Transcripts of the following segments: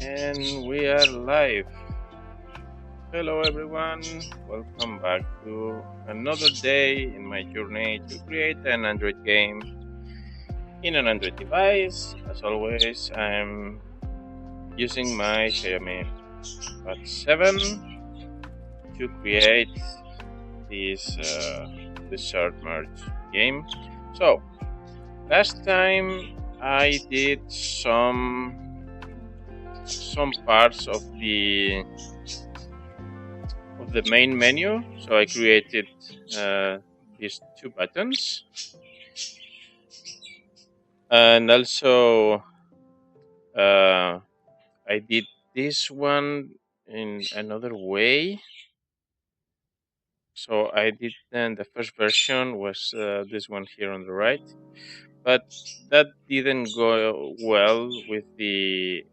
And we are live. Hello, everyone. Welcome back to another day in my journey to create an Android game in an Android device. As always, I'm using my Xiaomi Pad 7 to create this short merge game. So, last time I did some parts of the main menu. So I created these two buttons, and also I did this one in another way. So I did then the first version was this one here on the right, but that didn't go well with the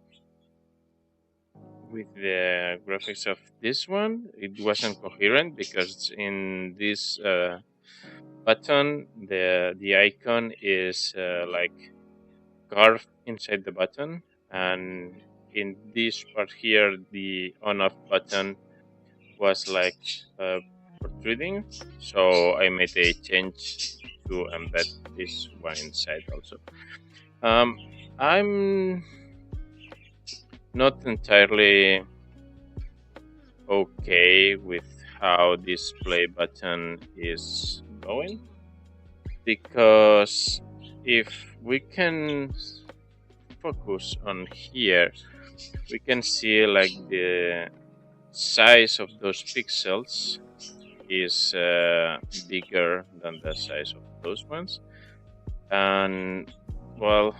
graphics of this one. It wasn't coherent because in this button the icon is like carved inside the button, and in this part here the on off button was like protruding, so I made a change to embed this one inside also. I'm not entirely okay with how this play button is going, because if we can focus on here, we can see like the size of those pixels is bigger than the size of those ones, and well,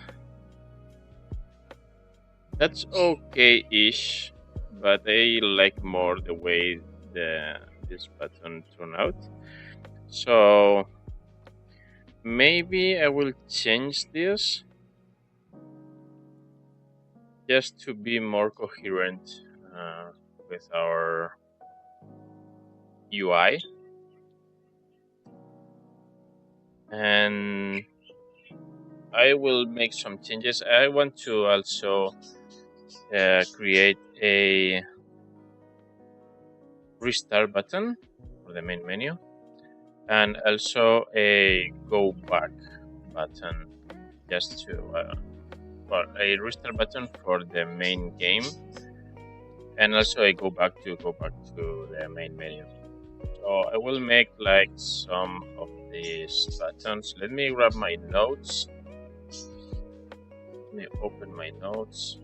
that's okay-ish, but I like more the way this button turned out. So maybe I will change this just to be more coherent with our UI. And I will make some changes. I want to also create a restart button for the main menu, and also a go back button, just to well, a restart button for the main game, and also a go back to the main menu. So I will make like some of these buttons. Let me grab my notes. Let me open my notes.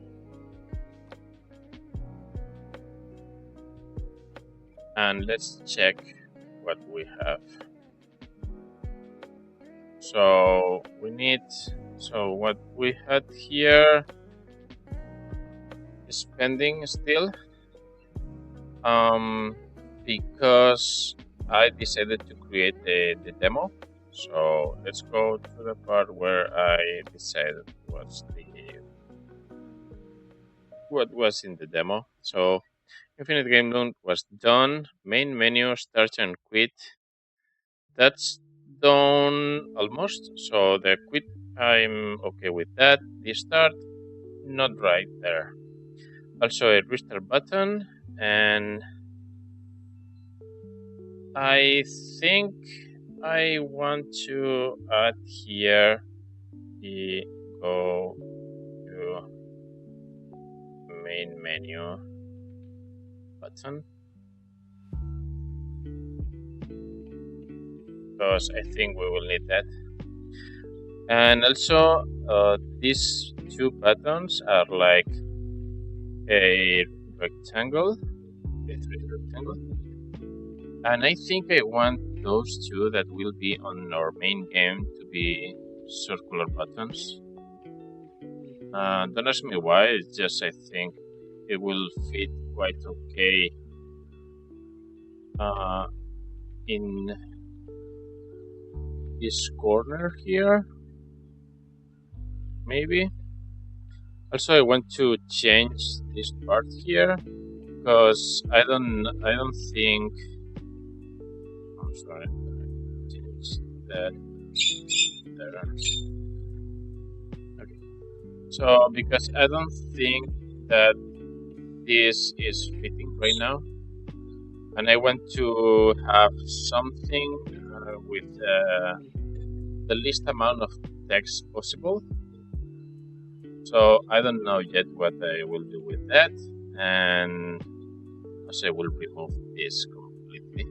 And let's check what we have. So we need, so what we had here is pending still, because I decided to create the demo. So let's go to the part where I decided what was in the demo. So Infinite Game Loop was done. Main menu, start and quit. That's done almost. So the quit, I'm okay with that. The start, not right there. Also a restart button, and I think I want to add here the go to main menu button, because I think we will need that. And also these two buttons are like a rectangle, and I think I want those two that will be on our main game to be circular buttons. Don't ask me why, it's just I think it will fit quite okay in this corner here, maybe. Also, I want to change this part here, because I don't think. I'm sorry, change that there. Okay. So because I don't think that this is fitting right now, and I want to have something with the least amount of text possible. So I don't know yet what I will do with that, and as I will remove this completely,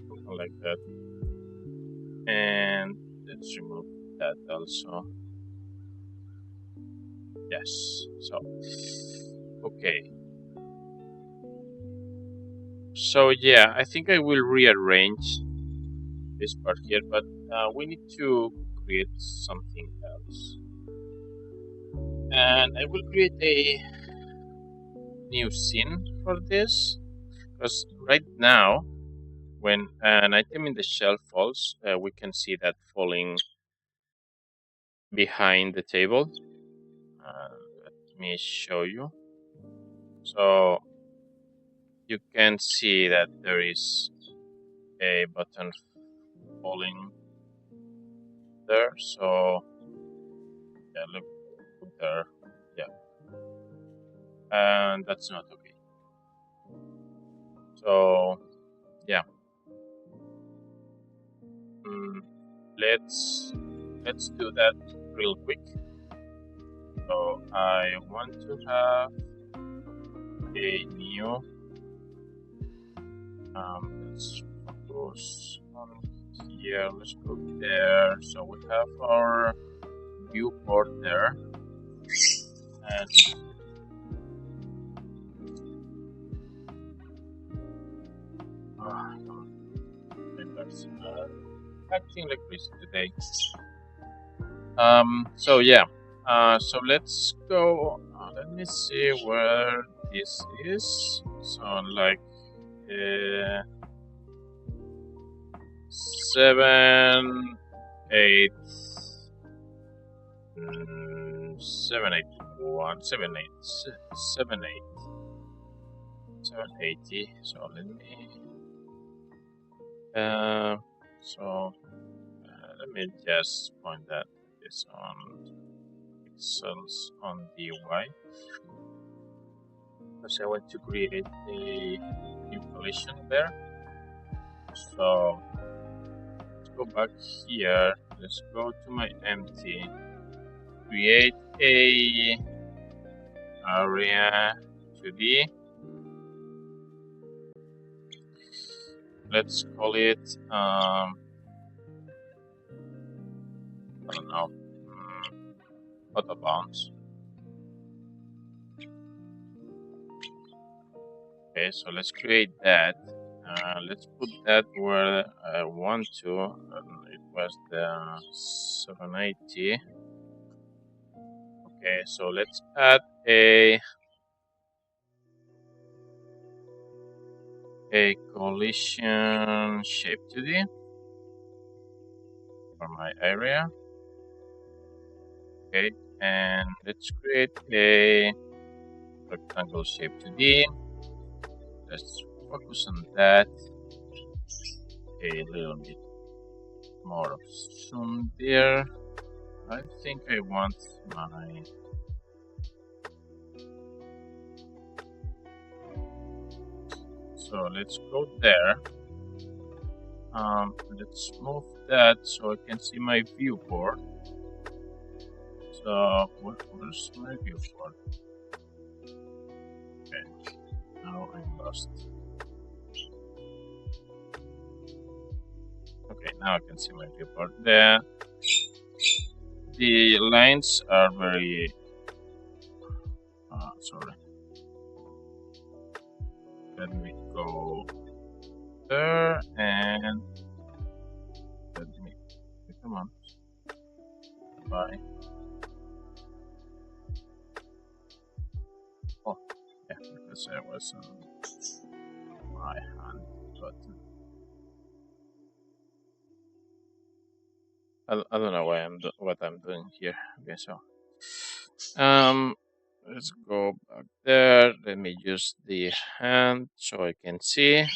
something like that, and let's remove that also. Yes. So okay. So yeah, I think I will rearrange this part here, but we need to create something else. And I will create a new scene for this, because right now, when an item in the shelf falls, we can see that falling behind the table. Let me show you. So you can see that there is a button falling there. So yeah, look there. Yeah, and that's not okay. So yeah, mm, let's do that real quick. So I want to have a new. Let's focus on here. Let's go there. So we have our viewport there, and that's acting like crazy today. So yeah. So let's go. Let me see where this is. So like 7, 8, 7, 8, 1, 7, 8, 7, 8, 780. So let me. Let me just point that this on pixels on the Y, because I want to create a new collision there. So let's go back here. Let's go to my empty. Create a area 2D. Let's call it I don't know, auto bounce. Okay, so let's create that. Let's put that where I want to. It was the 780. Okay, so let's add a collision shape 2D for my area. Okay, and let's create a rectangle shape 2D. Let's focus on that. A little bit more of zoom there. I think I want my so let's go there. Let's move that so I can see my viewport. So where's my viewport? Okay, now I'm lost. Okay, now I can see my viewport there. The lines are very sorry. Let me go there and let me come on. Bye. Oh, yeah, because I was on my hand button. I don't know why what I'm doing here. Okay, so let's go back there. Let me use the hand so I can see.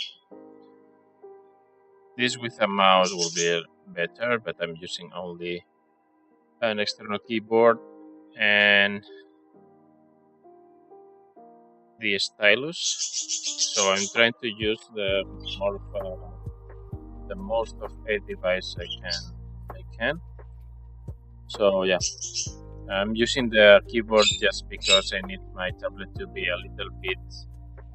This with a mouse will be better, but I'm using only an external keyboard, and the stylus. So I'm trying to use the most of a device I can. So yeah, I'm using the keyboard just because I need my tablet to be a little bit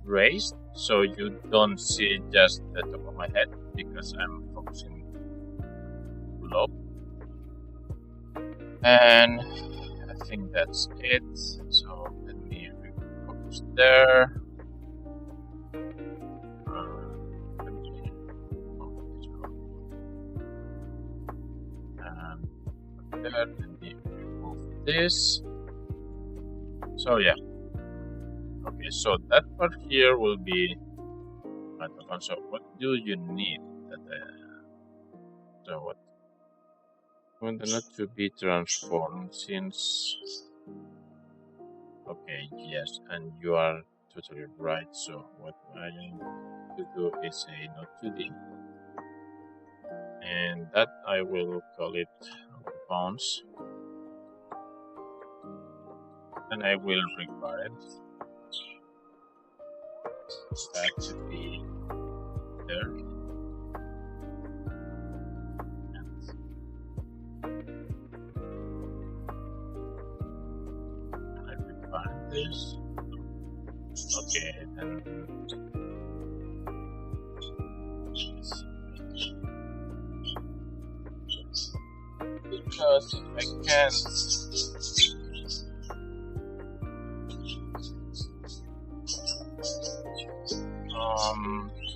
raised, so you don't see just the top of my head because I'm focusing low. And I think that's it. So let me focus there. Let me move this and there. Let me remove this. So yeah. Okay, so that part here will be. So what do you need? So what? Want not to be transformed since. Okay, yes, and you are totally right. So what I am to do is say not to D, and that I will call it bounce, and I will require that to be there. And I require this. Okay, then because if I can't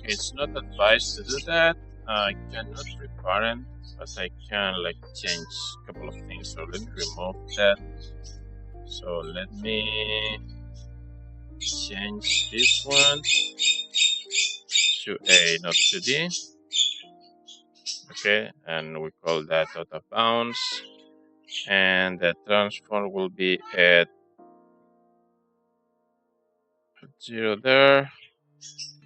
it's not advised to do that. I cannot reparent, but I can like change a couple of things. So let me remove that. So let me change this one to A, not to D. Okay, and we call that out of bounds. And the transform will be at 0 there.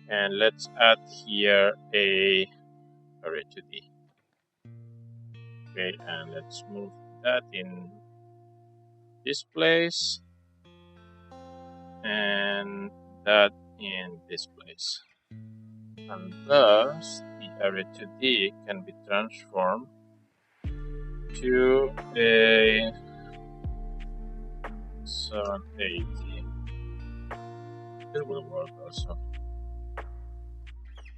And let's add here a array to D. Okay, and let's move that in this place and that in this place. And thus the array to D can be transformed to a 780. It will work also.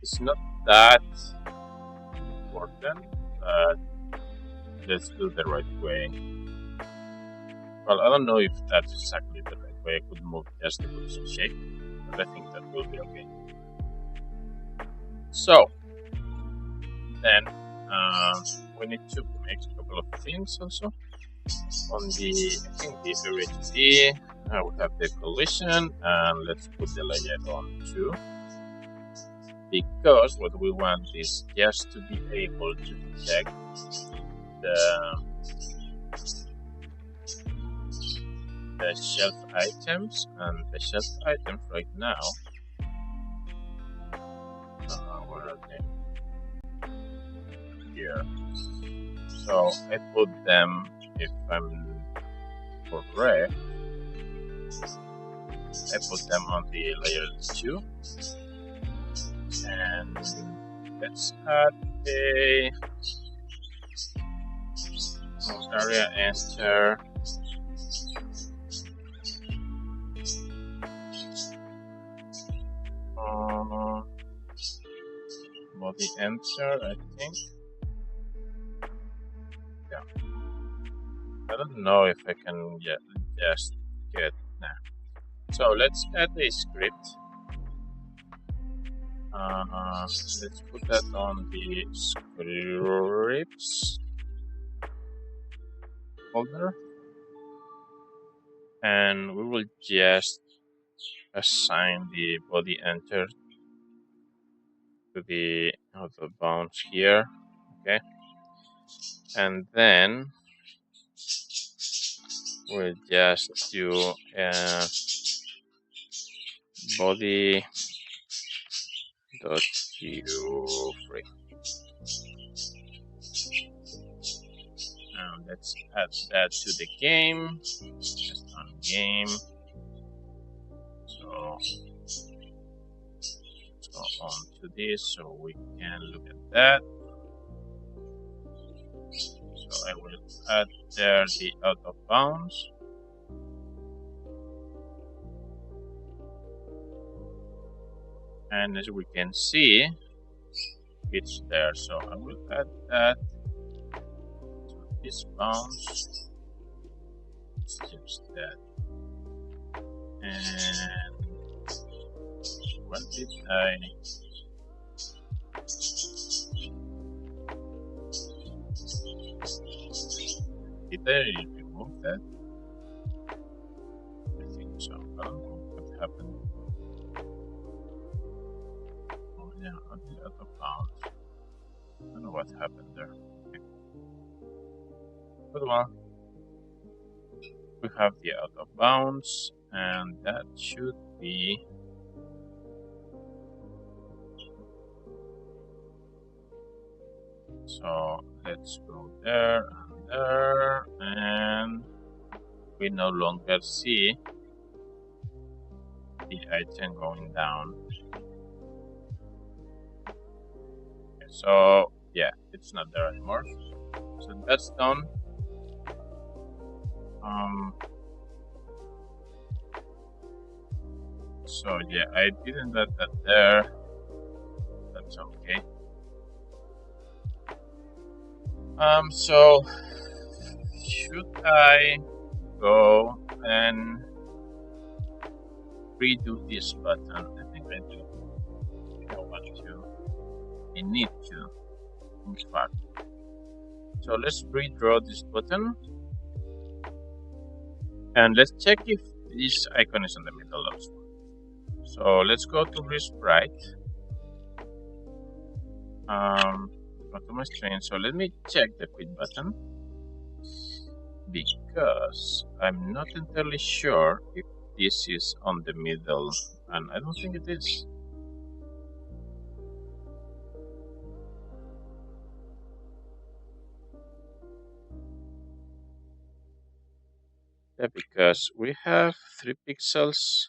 It's not that important, but let's do the right way. Well, I don't know if that's exactly the right way. I could move just the position shape, but I think that will be okay. So then we need to make a couple of things also. On the, I think the array to D, we have the collision, and let's put the layer on 2. Because what we want is just to be able to detect the shelf items, and the shelf items right now, where are they? Here. So I put them, if I'm correct, I put them on the layer 2. And let's add a area enter. Body enter, I think. Yeah. I don't know if I can just get. Nah. So let's add a script. Let's put that on the scripts folder, and we will just assign the body enter to the out of bounds here. Okay, and then we'll just do body dot free. And let's add that to the game. Just on game. So let's go on to this so we can look at that. So I will add there the out of bounds. And as we can see, it's there. So I will add that to this bounds. It's just that. And what did I? Did I remove that? I think so. I don't know what happened. Oh yeah, out of bounds. I don't know what happened there. Okay. But well, we have the out of bounds, and that should be so. Let's go there and there, and we no longer see the item going down. Okay, so yeah, it's not there anymore. So that's done. So yeah, I didn't add that there. That's okay. So should I go and redo this button? I think I do. I want to. I need to. In fact. So let's redraw this button. And let's check if this icon is in the middle also. So let's go to Resprite. Go to my screen. So let me check the quit button, because I'm not entirely sure if this is on the middle, and I don't think it is. Yeah, because we have 3 pixels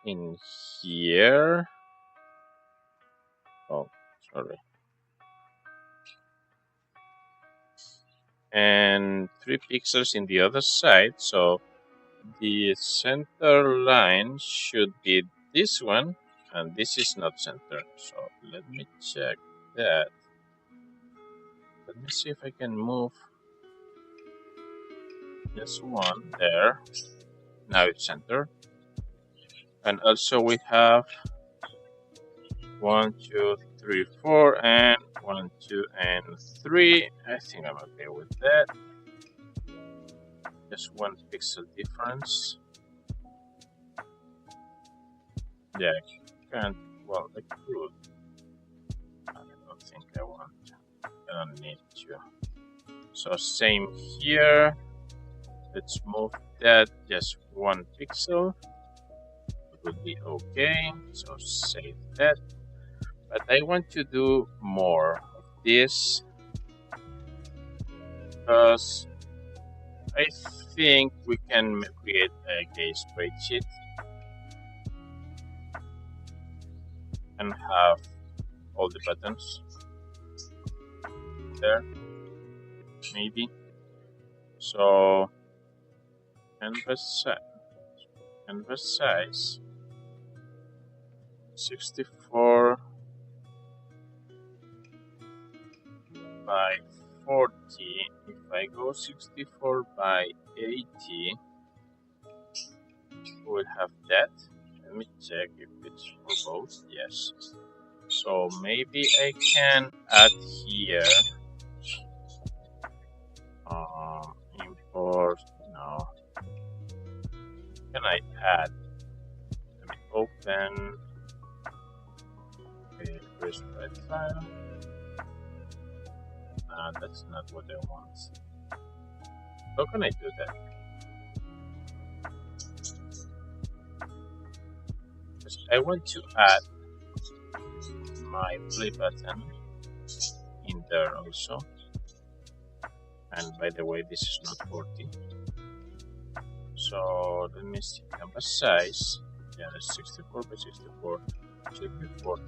in here. Oh, sorry. And 3 pixels in the other side, so the center line should be this one, and this is not centered. So let me check that. Let me see if I can move this one there. Now it's centered. And also we have 1, 2, 3, 4, and 1, 2, and 3. I think I'm okay with that. Just 1 pixel difference. Yeah, I can't. Well, I could. I don't think I want to. I don't need to. So same here. Let's move that just 1 pixel. It would be okay. So save that. But I want to do more of this because I think we can create a spreadsheet and have all the buttons there, maybe. So canvas size 64 by 40. If I go 64 by 80, we'll have that. Let me check if it's for both. Yes. So maybe I can add here import. No. Can I add? Let me open a Resprite file. That's not what I want. How can I do that? Because I want to add my play button in there also. And by the way, this is not 40. So let me see canvas size. Yeah, that's 64 by 64. Should be 14.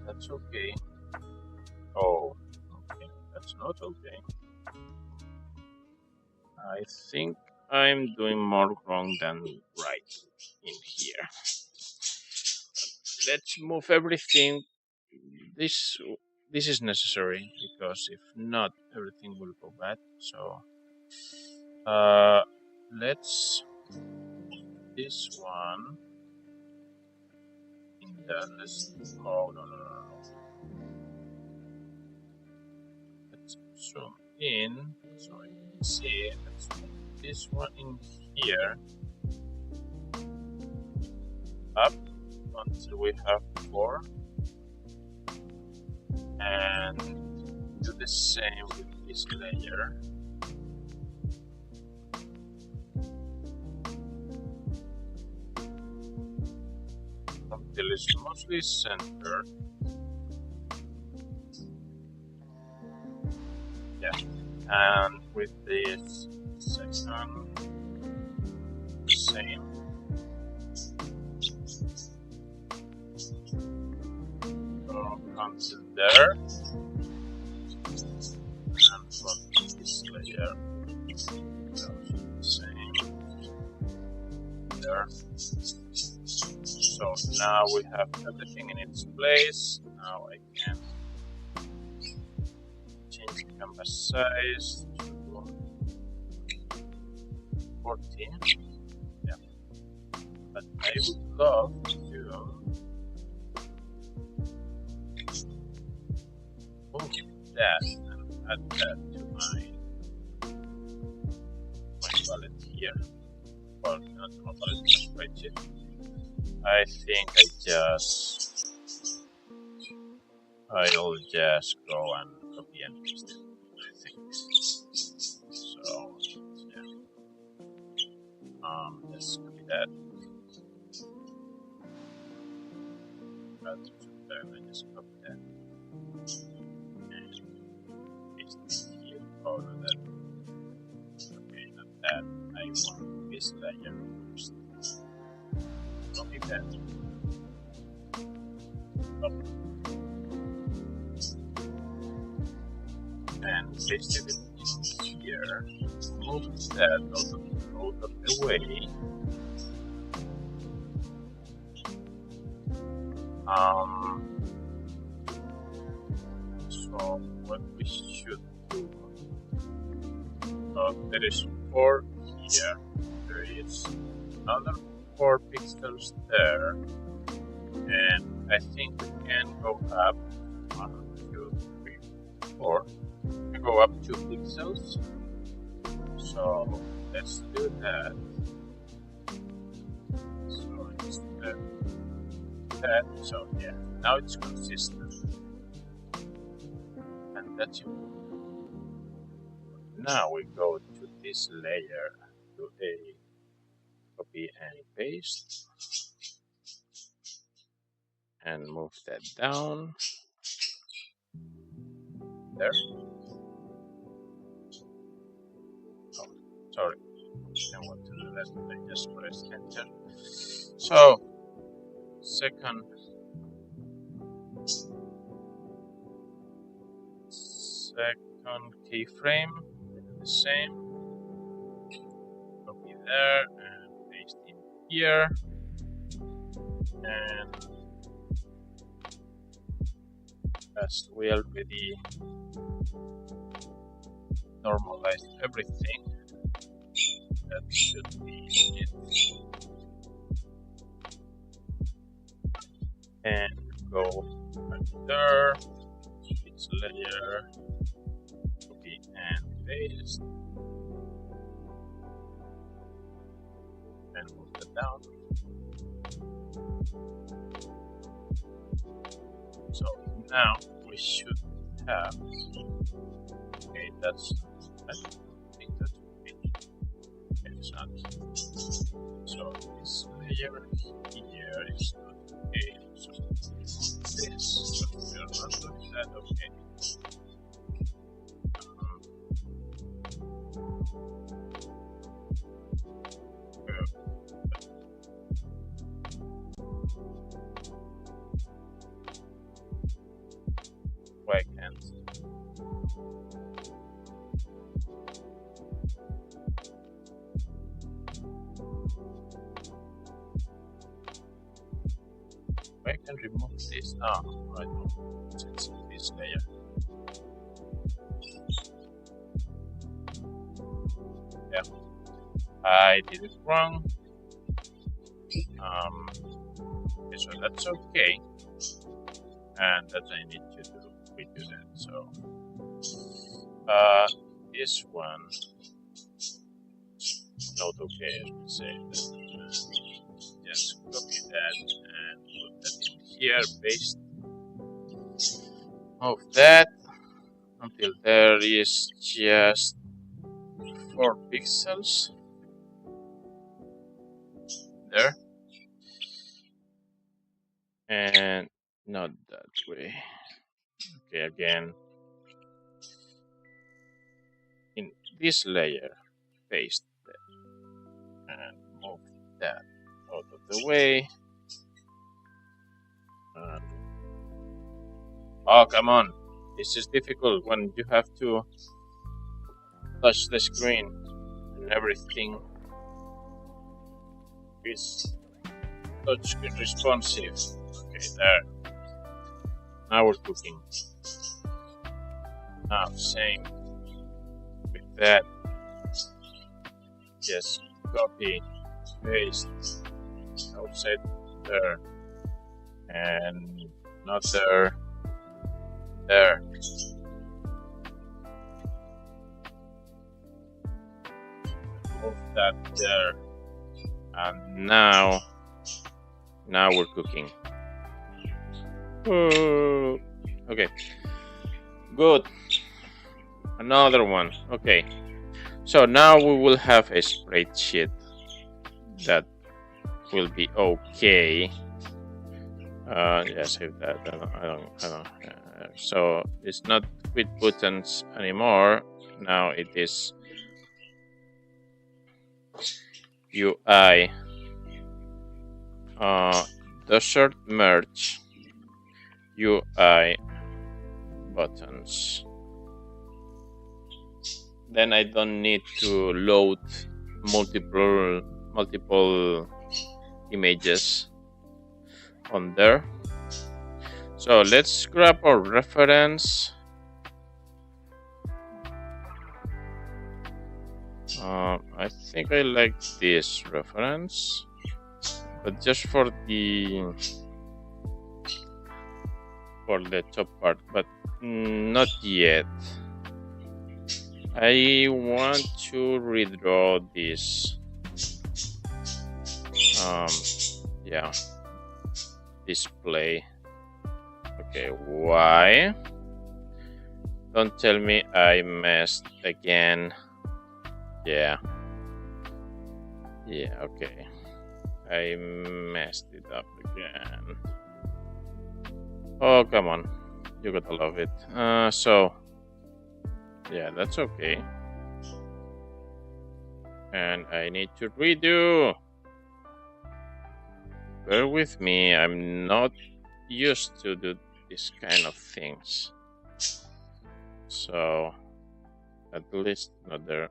That's okay. Oh, okay, that's not okay. I think I'm doing more wrong than right in here. Let's move everything. This this is necessary because if not, everything will go bad. So let's this one in there. Let's no. Let's zoom in so you can see. Let's move this one in here up until we have 4, and do the same with this layer. Until it's mostly centered. Yeah, and with this second, the same. So until there, and from this layer, the same there. So now we have everything in its place. Now I can change the canvas size to 14. Yeah, but I would love to move that and add that to my palette here. Well, not my palette, my spreadsheet. I think I'll just go and copy and paste it. I think so. Yeah. Let's copy that. I just copy that and paste it here. Oh, no, that. Okay, not that. I want this layer first. Copy that. Copy. And paste it in here. Move that out of the way. So what we should do? There is 4 here. There is another 4 pixels there, and I think we can go up 1, 2, 3, 4. We go up 2 pixels. So let's do that. So instead that. So yeah, now it's consistent, and that's it. Now we go to this layer, do a copy and paste, and move that down there. Oh, sorry, I don't want to do that. I just press enter. So second keyframe, do the same. Copy there and paste in here, and as we already normalized everything, that should be it. And go back there, switch layer, copy and paste, and move it down. So now we should have, okay, I think that's okay. It's not. So this layer here is not okay. So this. We are not doing that. Okay. Why can't? I can remove this. Ah, right. It's this layer. Yeah, I did it wrong. Okay, so that's okay, and that I need to do. We do that. So, this one not okay. As we say, just copy that and put that in here. Paste of that until there is just 4 pixels there, and not that way. Okay, again in this layer, paste that and move that out of the way. Oh, come on! This is difficult when you have to touch the screen and everything is touchscreen responsive. Okay, there. Now we're cooking. Now, same with that. Just copy, paste outside there, and not there. There. Move that there. And now we're cooking. Oh, okay. Good. Another one. Okay. So now we will have a spreadsheet that will be okay. Yeah, save that. I don't. So it's not with buttons anymore. Now it is UI. Desert merge UI buttons. Then I don't need to load multiple images on there. So let's grab our reference. I think I like this reference, but just for the top part, but not yet. I want to redraw this. Yeah, display. Okay, why? Don't tell me I messed again. Yeah, okay. I messed it up again. Oh, come on. You gotta love it. So, yeah, that's okay. And I need to redo. Bear with me, I'm not used to do this kind of things. So, at least not there.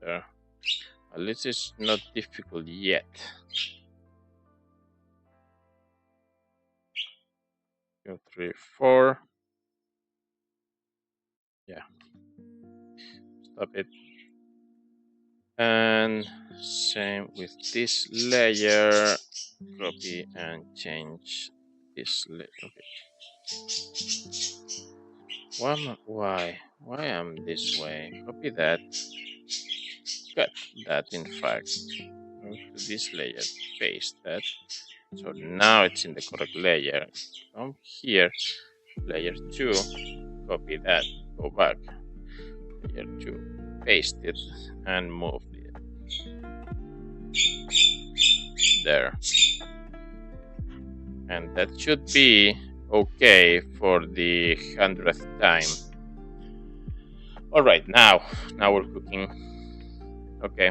At least it's not difficult yet. 2, 3, 4. Yeah. Stop it. And same with this layer. Copy and change this layer. Okay. Why am this way? Copy that. Cut that. In fact, go to this layer. Paste that. So now it's in the correct layer. Come here. Layer 2. Copy that. Go back. Layer 2. Paste it and move it there. And that should be Okay, for the 100th time. All right, now we're cooking. Okay,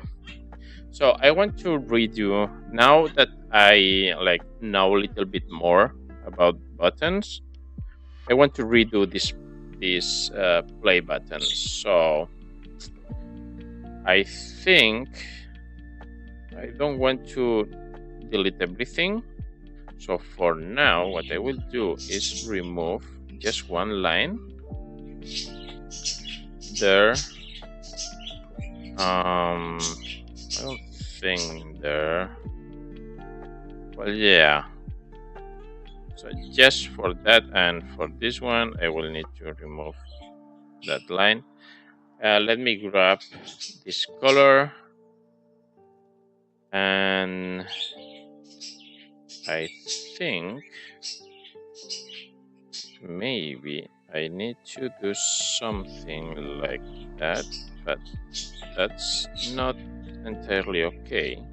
so I want to redo now that I like know a little bit more about buttons. I want to redo this play button. So I think I don't want to delete everything. So for now, what I will do is remove just one line there. I don't think there. Well, yeah. So just for that and for this one, I will need to remove that line. Let me grab this color, and I think maybe I need to do something like that, but that's not entirely okay,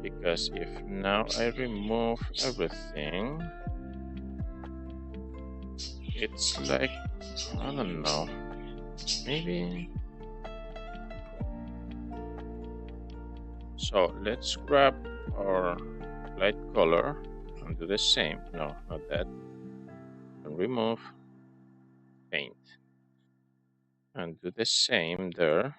because if now I remove everything, it's like, I don't know, maybe. So let's grab our light color and do the same. No, not that. And remove, paint, and do the same there,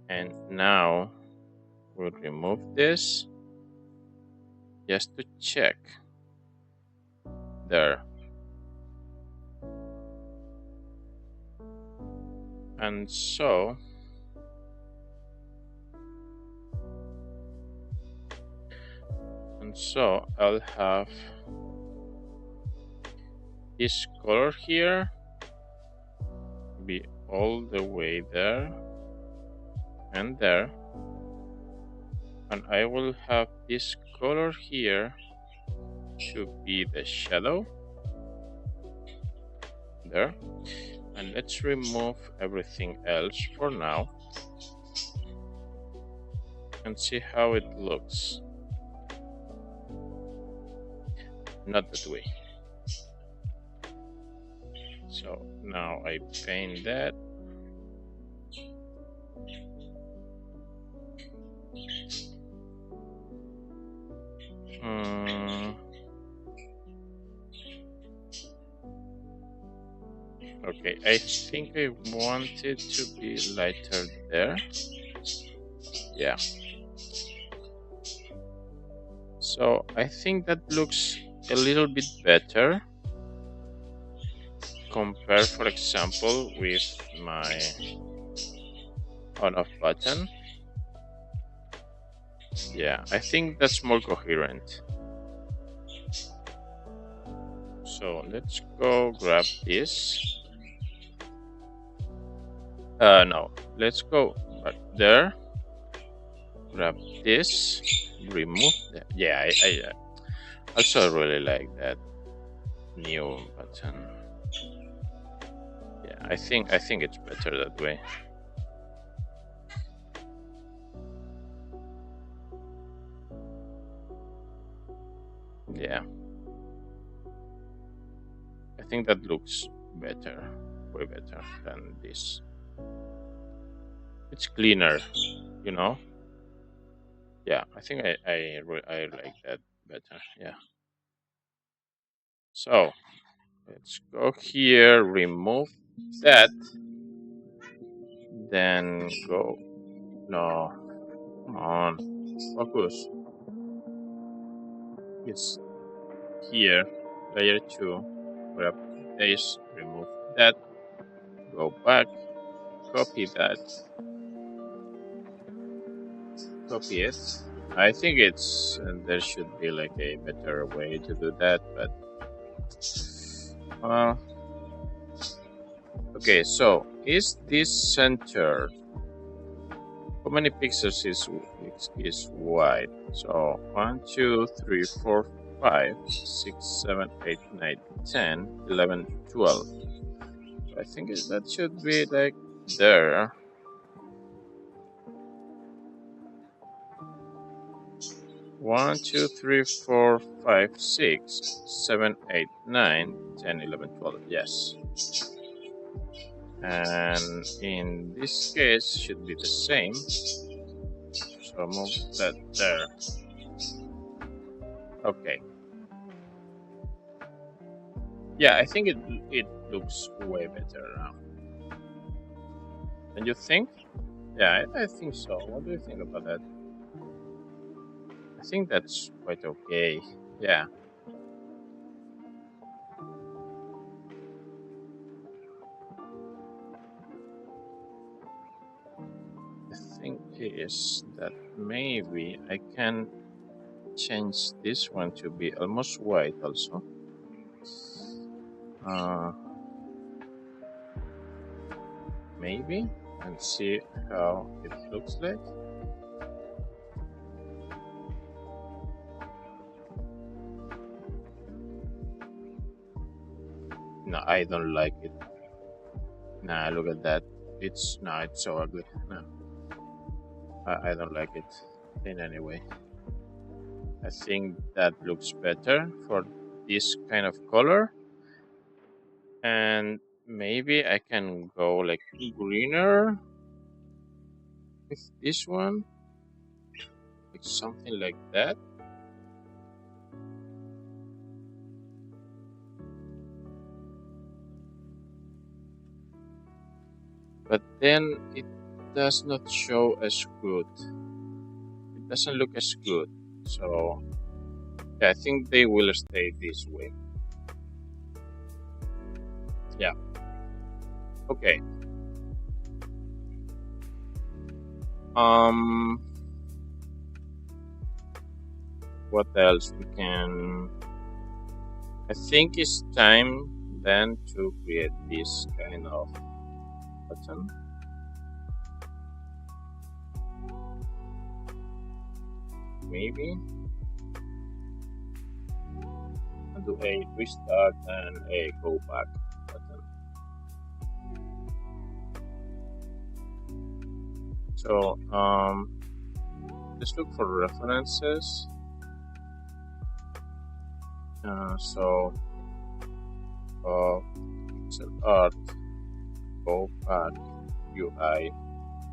and now we'll remove this just to check there. And so I'll have this color here be all the way there and there, and I will have this color here to be the shadow there. And let's remove everything else for now and see how it looks. Not that way. So now I paint that. Okay, I think I want it to be lighter there. Yeah. So I think that looks a little bit better compared, for example, with my on-off button. Yeah, I think that's more coherent. So let's go grab this. No, let's go back there. Grab this. Remove that. Yeah, I also really like that new button. Yeah, I think it's better that way. Yeah, I think that looks better, way better than this. It's cleaner, you know. Yeah, I think I like that better. Yeah. So let's go here, remove that, then go. No, come on, focus. It's here, layer 2. Grab this, remove that, go back, copy that, copy it. I think it's there should be like a better way to do that, but okay. So is this centered? How many pixels is wide? So 1, 2, 3, 4, 5, 6, 7, 8, 9, 10, 11, 12. I think that should be like there. 1, 2, 3, 4, 5, 6, 7, 8, 9, 10, 11, 12. Yes. And in this case should be the same. So move that there. Okay. Yeah, I think it looks way better now. Don't you think? Yeah, I think so. What do you think about that? I think that's quite okay. Yeah. The thing is that maybe I can change this one to be almost white also. Maybe, and see how it looks like. No, I don't like it. Nah, look at that. It's so ugly. No, I don't like it in any way. I think that looks better for this kind of color. And maybe I can go like greener with this one, like something like that. But then it does not show as good. It doesn't look as good. So yeah, I think they will stay this way. Yeah. Okay. What else we can? I think it's time then to create this kind of button. Maybe. And do a restart and a go back button. So let's look for references. So pixel art go back UI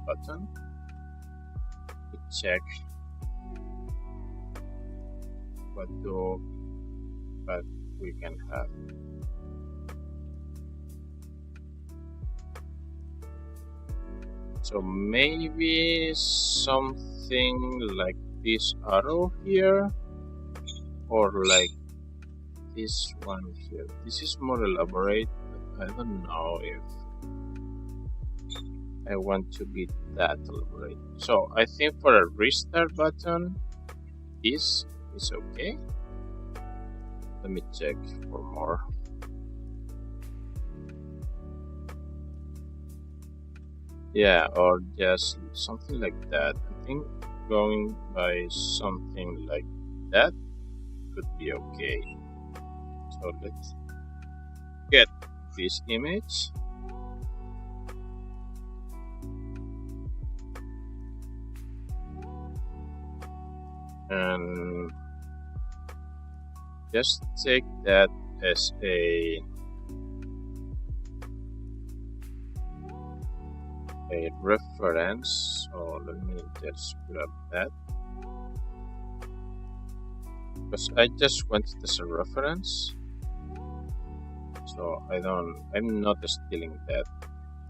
button to check what we can have. So maybe something like this arrow here, or like this one here. This is more elaborate, but I don't know if I want to be that elaborate. So I think for a restart button, this is okay. Let me check for more. Yeah, or just something like that. I think going by something like that could be okay. So let's get this image. And just take that as a reference. So let me just grab that, because I just want it as a reference. So I'm not stealing that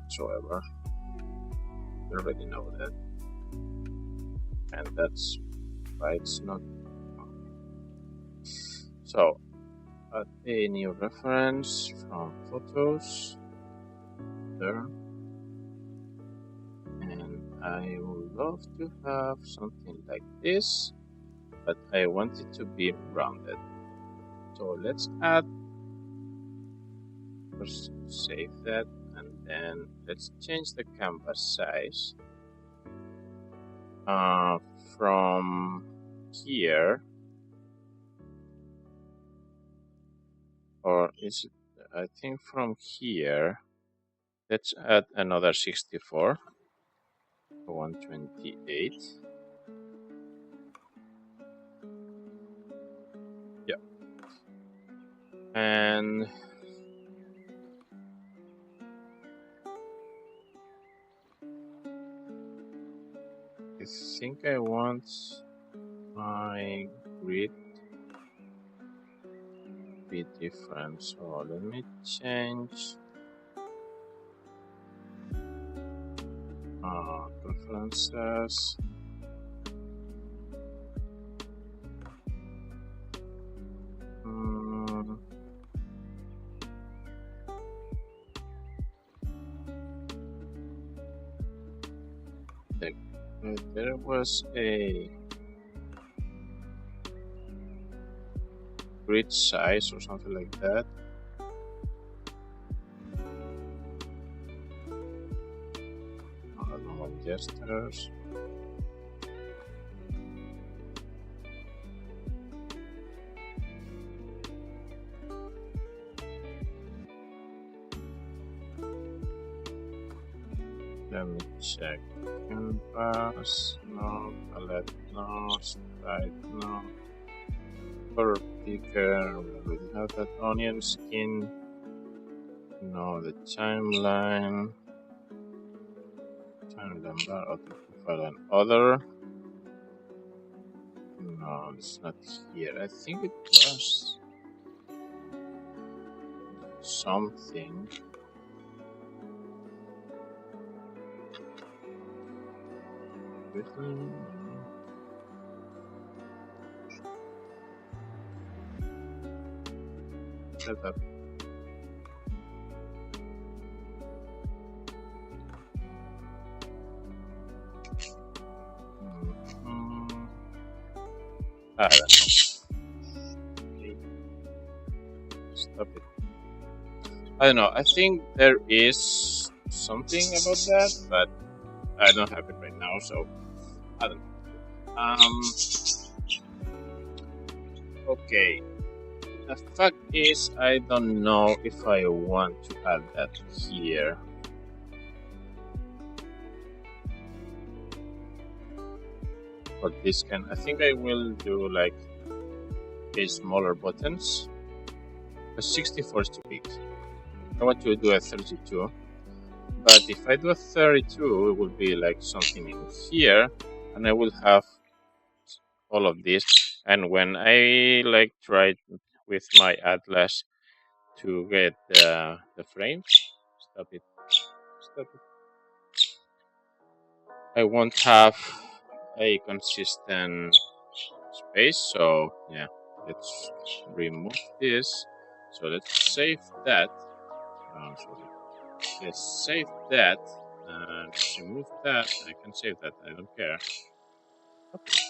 whatsoever. You already know that. And that's why it's not. So add a new reference from photos there. And I would love to have something like this, but I want it to be rounded. So let's add, first save that, and then let's change the canvas size from here, or is it, I think from here, let's add another 64, 128. and I think I want my grid to be different. So let me change preferences. There was a grid size or something like that. Normal gestures. Let me check. Canvas, no. Palette, no. Sprite, no. Color picker, we have that onion skin. No, the timeline. Timeline bar, auto profile, and other. No, it's not here. I think it was something. Shut up. I don't know. Stop it. I don't know. I think there is something about that, but I don't have it right now, so I don't know. Okay. The fact is, I don't know if I want to add that here. For this kind, I think I will do like a smaller buttons. A 64 is too big. I want to do a 32. But if I do a 32, it will be like something in here, and I will have all of this. And when I like try with my atlas to get the frames, stop it. I won't have a consistent space, so yeah, let's remove this. So let's save that. Let's save that and remove that. I can save that, I don't care. Okay.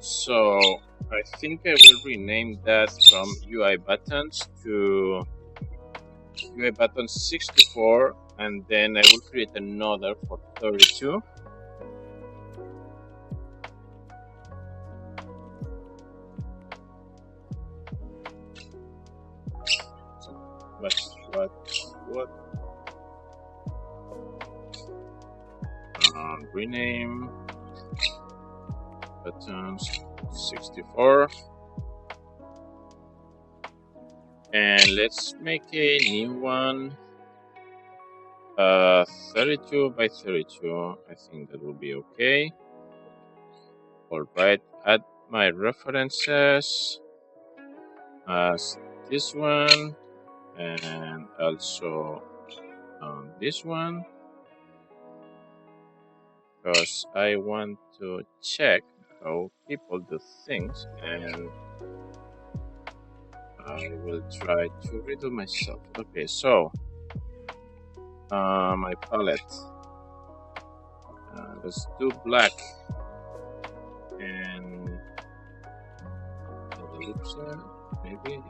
So I think I will rename that from UI buttons to UI buttons 64, and then I will create another for 32. What? Rename buttons 64, and let's make a new one. 32 by 32. I think that will be okay. All right, add my references as this one, and also this one, because I want to check how people do things, and I will try to redo myself. Okay, so my palette, let's do black, and the lips, maybe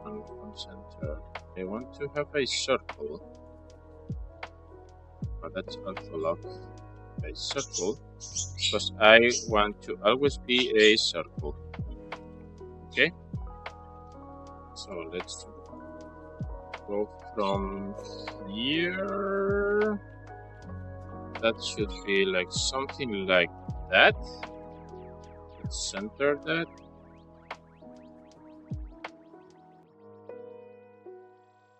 from center. I want to have a circle, but that's also lock. A circle, because I want to always be a circle. Okay, so let's go from here. That should be like something like that. Let's center that.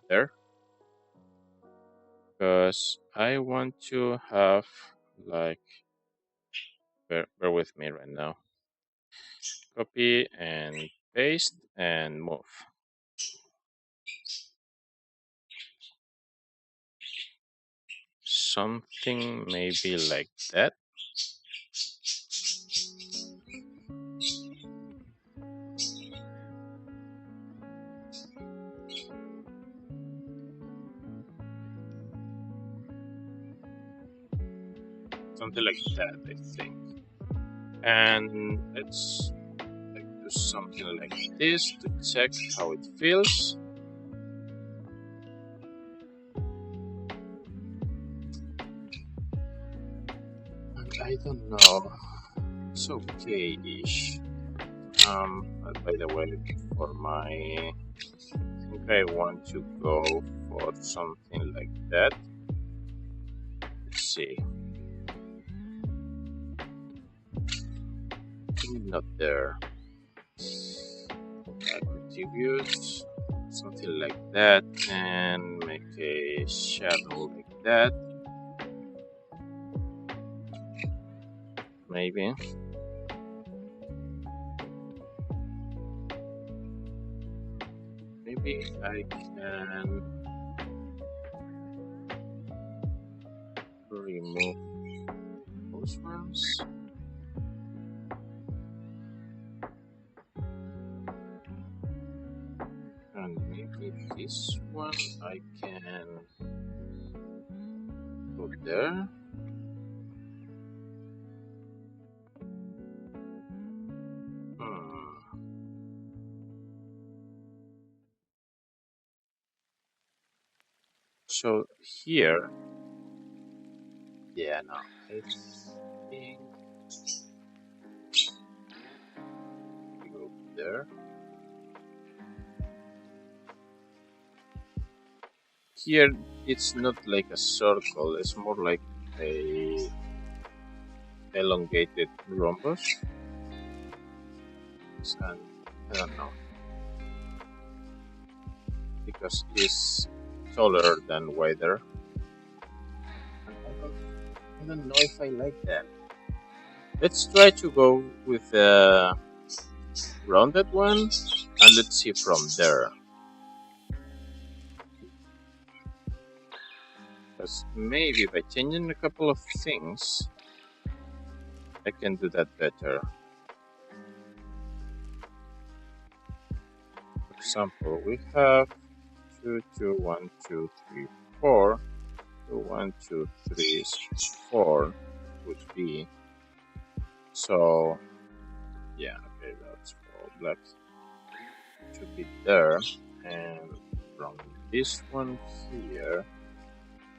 There. Because I want to have like, bear with me right now. Copy and paste and move. Something maybe like that. Something like that, I think. And let's do something like this to check how it feels. And I don't know. It's okay-ish. By the way, for my, I think I want to go for something like that. Let's see. Not there. Contribute something like that and make a shadow like that. Maybe. Maybe I can remove those ones. And maybe this one I can put there. So here, yeah, no, I think we go there. Here, it's not like a circle, it's more like a elongated rhombus. And I don't know, because it's taller than wider. I don't know if I like that. Let's try to go with a rounded one, and let's see from there. Because maybe by changing a couple of things, I can do that better. For example, we have 2, 2, 1, 2, 3, 4. So 1, 2, 3 is 4 would be. So yeah, okay, that's all black. Should be there, and from this one here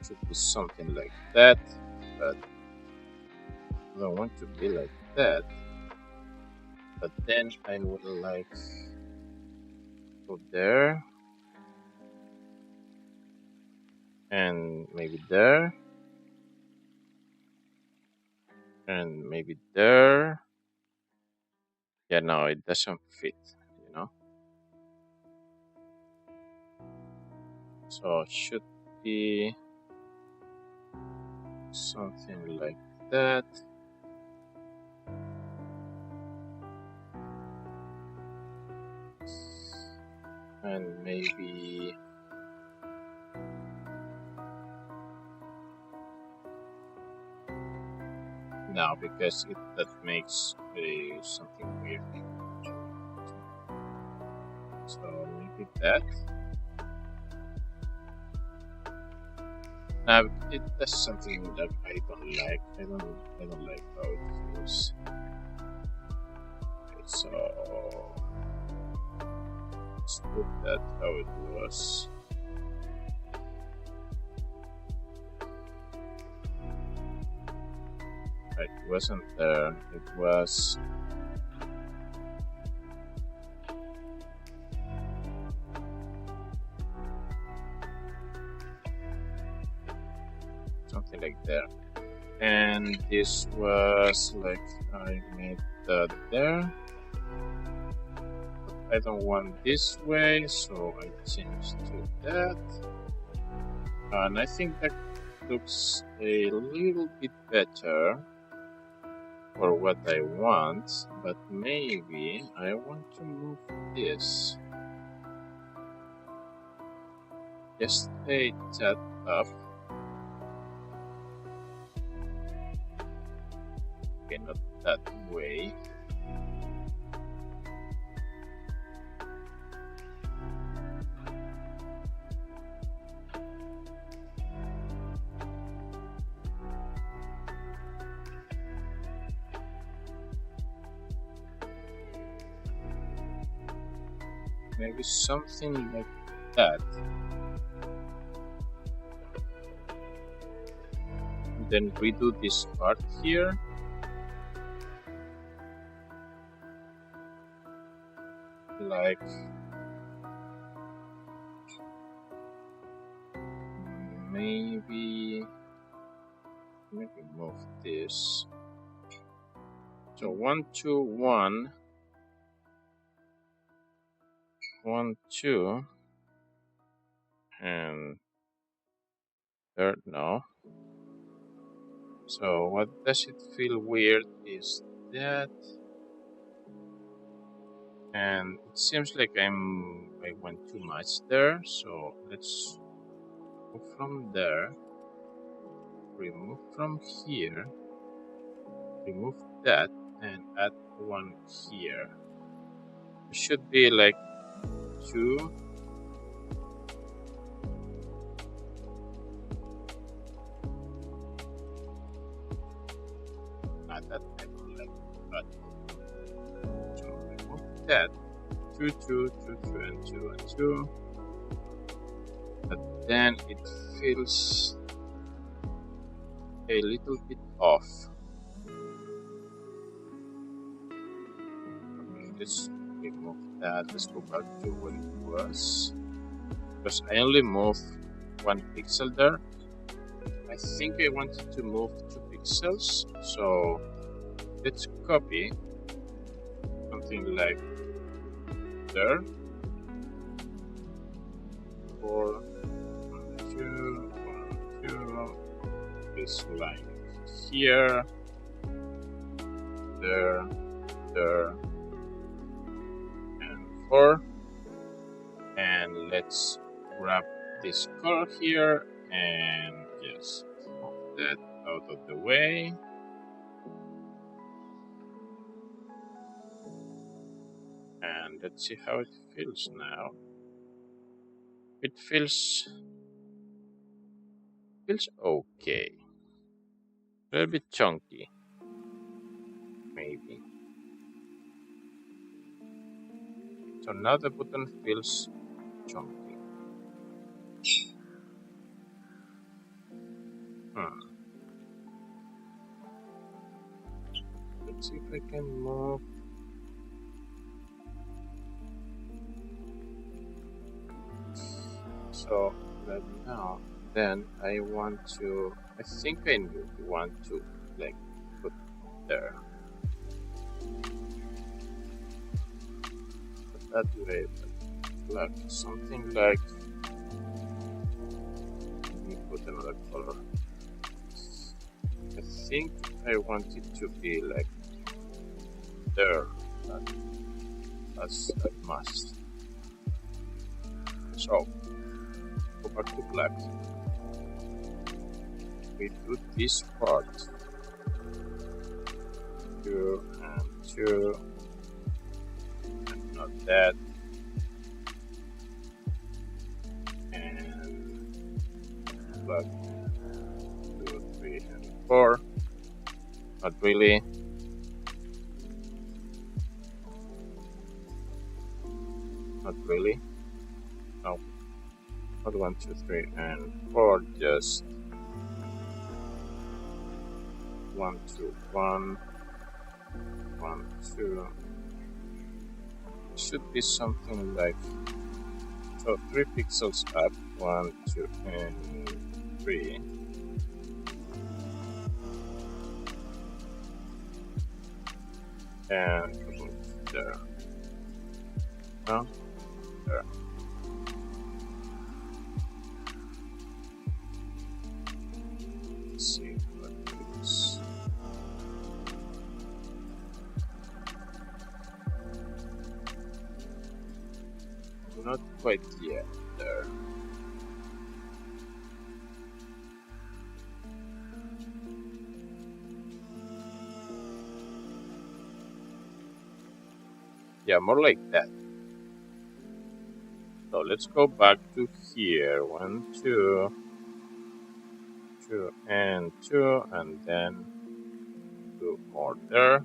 should be something like that, but I don't want to be like that. But then I would like go there, and maybe there, and maybe there. Yeah, no, it doesn't fit, you know. So it should be something like that. And maybe no, because that makes something weird. So maybe that. Now it does something that I don't like. I don't like how it feels. Okay, so let's put that how it was. It wasn't there. It was. like there. And this was like I made that there. But I don't want this way, so I changed to that. And I think that looks a little bit better for what I want, but maybe I want to move this. Just a tad up. Okay, not that way. Maybe something like that. And then redo this part here. Like maybe move this. So 1, 2, 1, 1, 2, and third no. So what does it feel weird is that, and it seems like I went too much there. So let's go from there, remove from here, remove that, and add one here. It should be like 2. Not that I don't like, but so remove that. 2, 2, 2, 2, and 2, and 2. But then it feels a little bit off. Okay, let's remove that. Let's go back to where it was. Because I only moved 1 pixel there. I think I wanted to move 2 pixels. So let's copy something like there. 4, 1, 2, 1, 2. This line here, there, and 4. And let's grab this color here and just move that out of the way. And let's see how it feels now. It feels okay. A little bit chunky, maybe. So now the button feels chunky. Let's see if I can move. So right now, then I want to. I think I want to like put there. But that way, like something like. Let me put another color. I think I want it to be like there. That's a must. So go back to black. We do this part 2 and 2 and not that, and black 2, 3, and 4. Not really. Not really. No. Not 1, 2, 3, and 4. Just 1, 2, 1, 1, 2. Should be something like so 3 pixels up, 1, 2, and 3. And about there. No? There. Let's see what it is. Not quite yet there. Yeah, more like that. So let's go back to here. 1, 2, 2, and 2, and then 2 more there.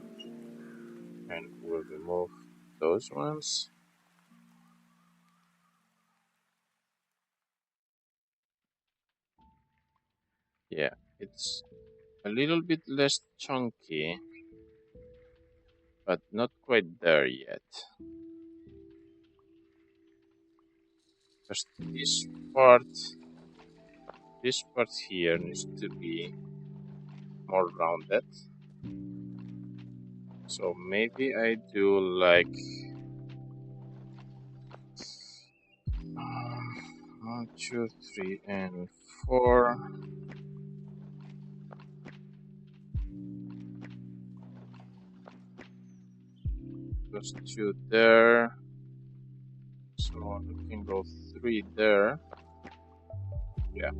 And we'll remove those ones. Yeah, it's a little bit less chunky, but not quite there yet. Because this part here needs to be more rounded. So maybe I do like 1, 2, 3, and 4. Those 2 there. So I can go 3 there. Yeah.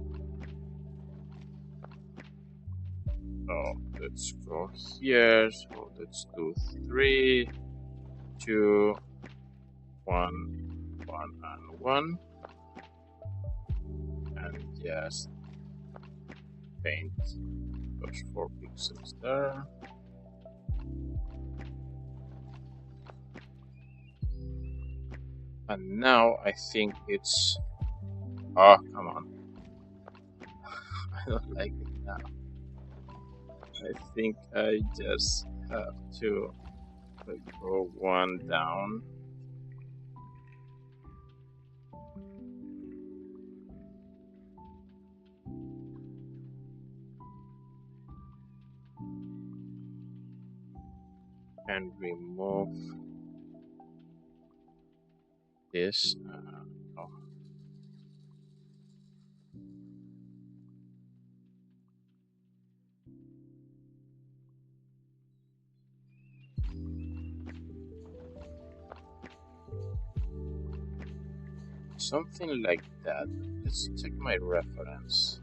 So let's go here. So let's do 3, 2, 1, 1, and 1. And just paint those 4 pixels there. And now I think it's... Oh, come on. I don't like it now. I think I just have to go 1 down. And remove this. Oh. Something like that. Let's check my reference.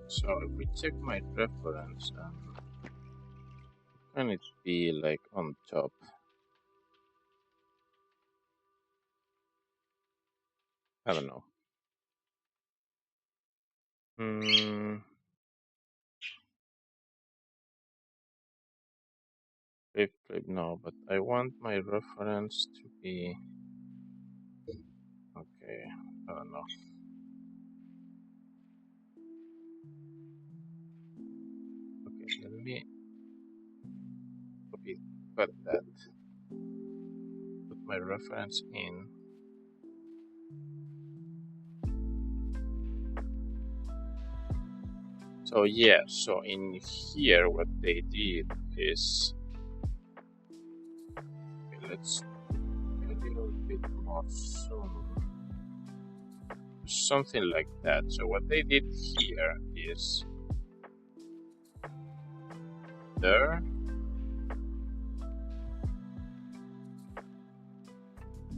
So if we check my reference, can it be like on top? I don't know. Flip, no, but I want my reference to be okay. I don't know. Okay, let me cut that. Put my reference in. So yeah, so in here what they did is, okay, let's a little bit more zoom, something like that. So what they did here is there,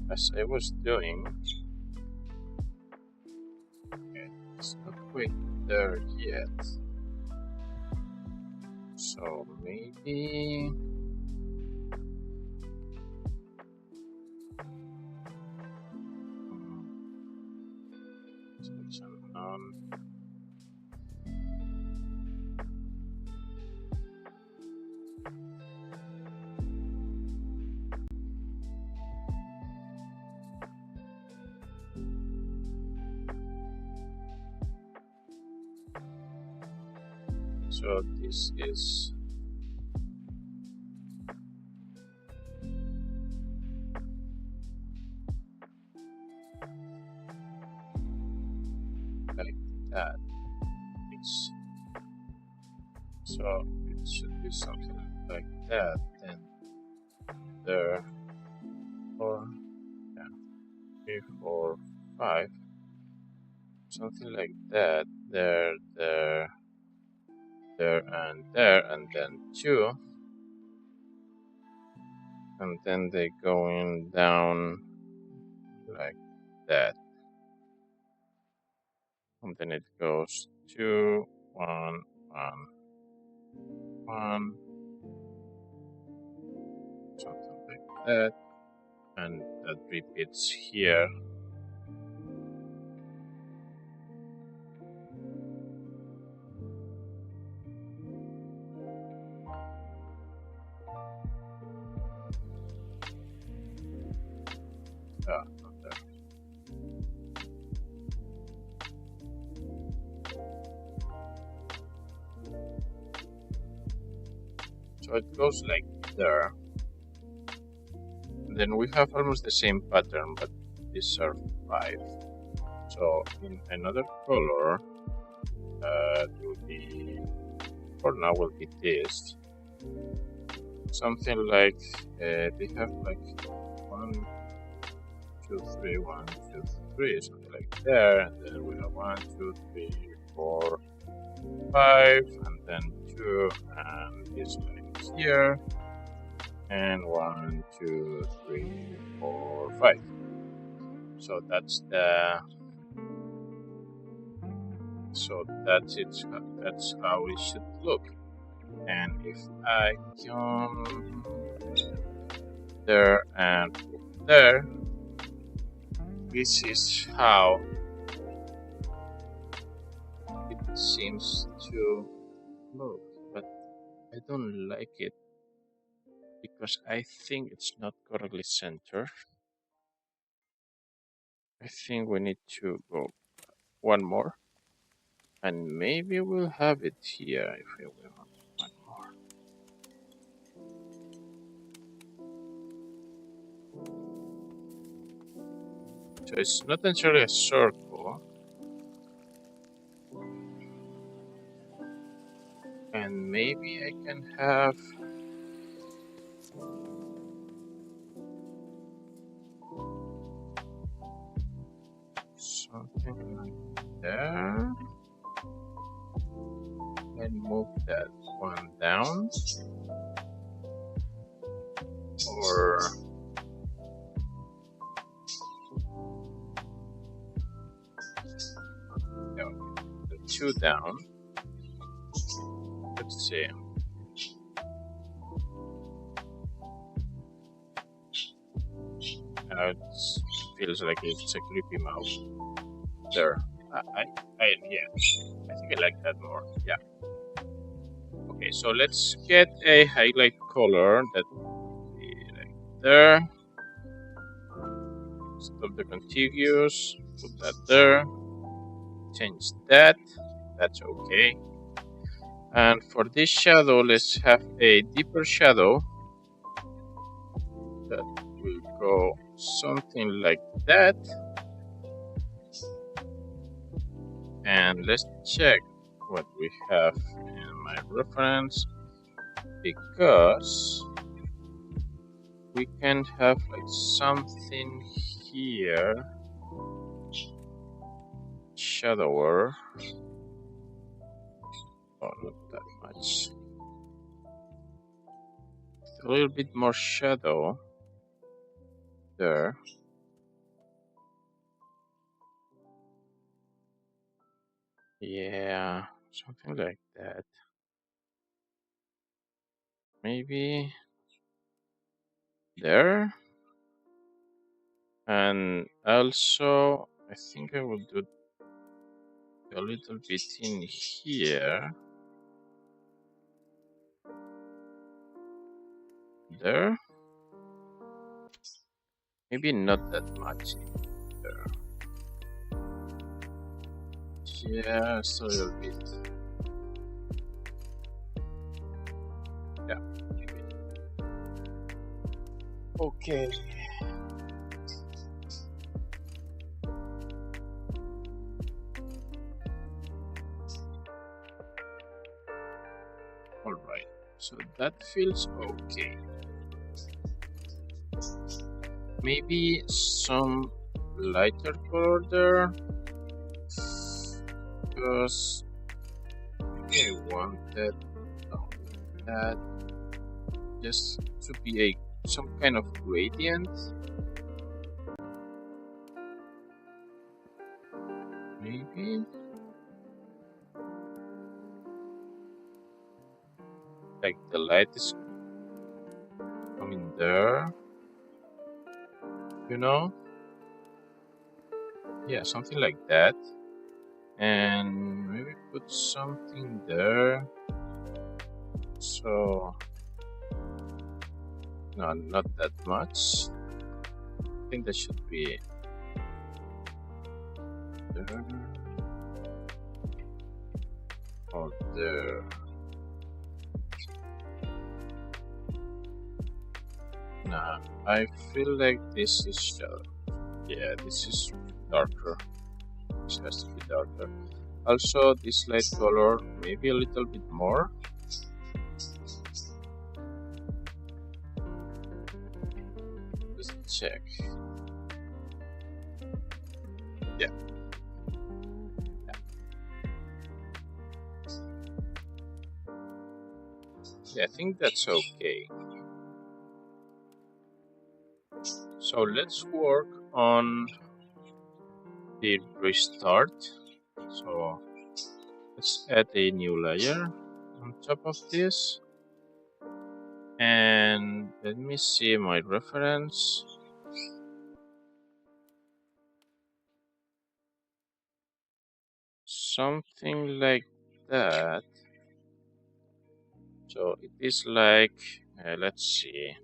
as I was doing, okay, it's not quite there yet. So maybe it's unknown. So this is that. It's, so it should be something like that. Then there, 4, yeah, 3, 4, 5, something like that. There, and then 2, and then they going down like that, and then it goes 2, 1, 1, 1, something like that, and that repeats here. Not there. So it goes like there. And then we have almost the same pattern, but these are 5. So in another color, it will be, for now will be this. Something like, they have like 1, 2, 3, 1, 2, 3, something like there. And then we have 1, 2, 3, 4, 5, and then 2, and this like here, and 1, 2, 3, 4, 5. So that's the. So that's it. That's how it should look. And if I come there and there, this is how it seems to look. But I don't like it because I think it's not correctly centered. I think we need to go one more. And maybe we'll have it here if we want one more. So it's not necessarily a circle. And maybe I can have something like there. And move that one down. Or no, the 2 down. Let's see. Now it feels like it's a creepy mouse. There. Yeah. I think I like that more. Yeah. Okay, so let's get a highlight color that will be like there. Stop the contiguous. Put that there. Change that. That's okay. And for this shadow, let's have a deeper shadow that will go something like that. And let's check what we have in my reference, because we can have like something here, shadower. Oh, not that much. A little bit more shadow there. Yeah, something like that. Maybe there. And also, I think I will do a little bit in here. There. Maybe not that much there. Just a little bit. Yeah, maybe. Okay. that feels okay. Maybe some lighter color there, because I wanted that just to be some kind of gradient. Maybe like the light is coming there, you know? Yeah, something like that. And maybe put something there. So, no, not that much. I think that should be there or there. Nah, I feel like this is shadow. Yeah, this is darker. This has to be darker. Also, this light color, maybe a little bit more. Let's check. Yeah. Yeah, I think that's okay. So let's work on the restart. So let's add a new layer on top of this. And let me see my reference. Something like that. So it is like, let's see.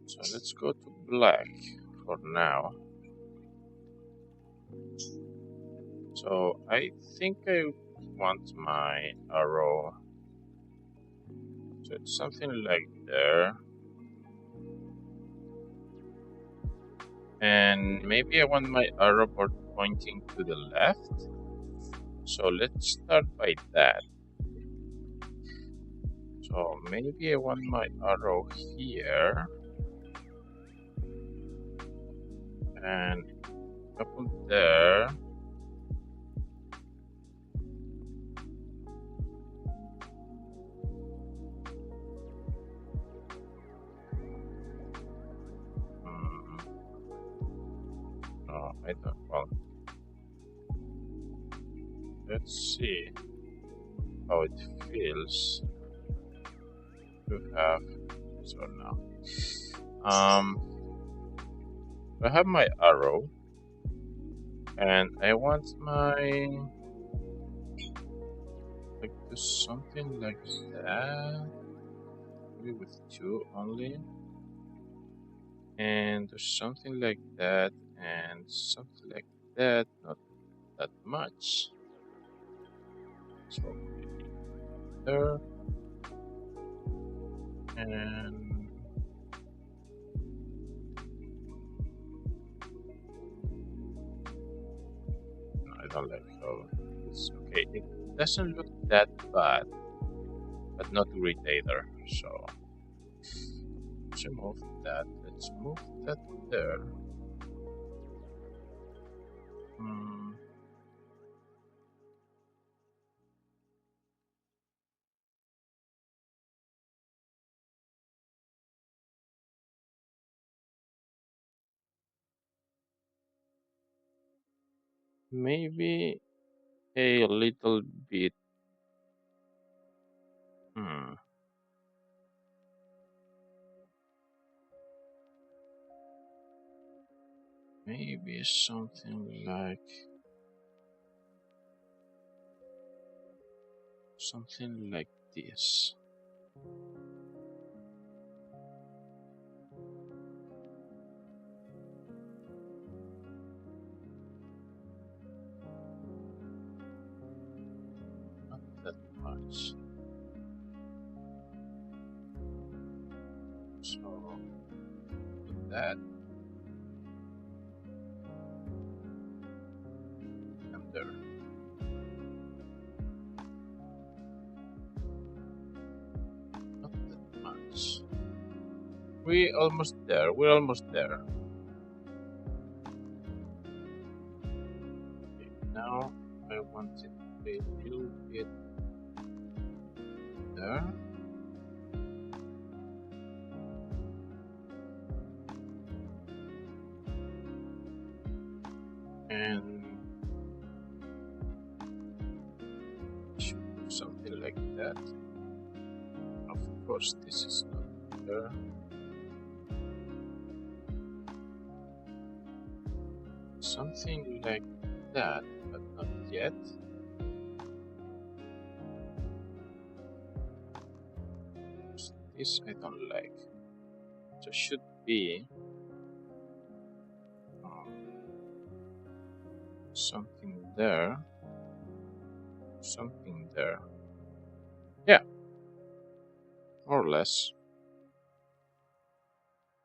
So let's go to black for now. So I think I want my arrow. So it's something like there. And maybe I want my arrow pointing to the left. So let's start by that. So maybe I want my arrow here. And a couple there. No, I don't. Well, let's see how it feels to have. So now, I have my arrow, and I want my like do something like that, maybe with two only, and do something like that, and something like that. Not that much. So there, and I don't like how it's okay. It doesn't look that bad, but not great either. So let's remove that. Let's move that there. Maybe a little bit. Hmm. Maybe something like this. Not that much. So put that and there. We're almost there. We're almost there. Okay, now I want it to be a little bit there. And something like that. Of course, this is not there. Something like that, but not yet. This I don't like. So should be something there. Something there. Yeah, more or less.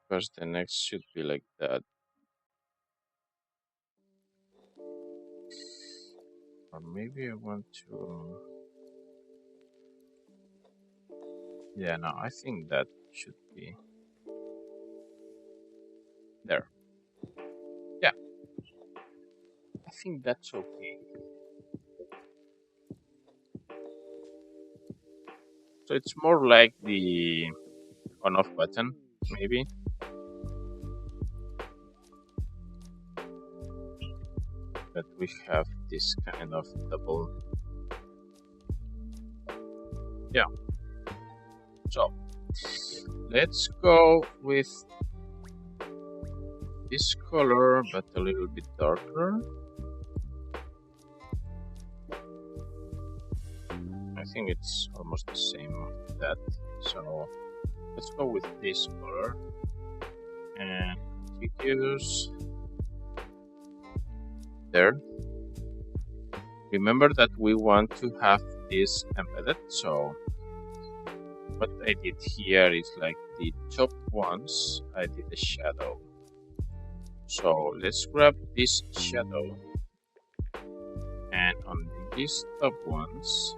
Because the next should be like that. Or maybe I want to. Yeah, no, I think that should be there. Yeah, I think that's okay. So it's more like the on-off button, maybe. That we have this kind of double. Yeah. So let's go with this color, but a little bit darker. I think it's almost the same as that. So let's go with this color and use there. Remember that we want to have this embedded, so what I did here is like the top ones, I did a shadow. So let's grab this shadow, and on these top ones,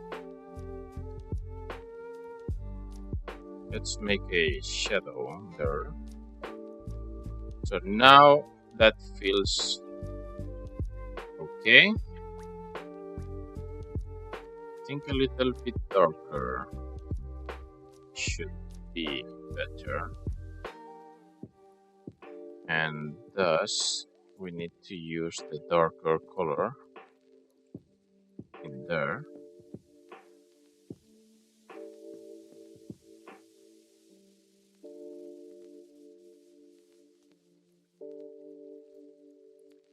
let's make a shadow there. So now that feels okay. I think a little bit darker should be better. And thus we need to use the darker color in there.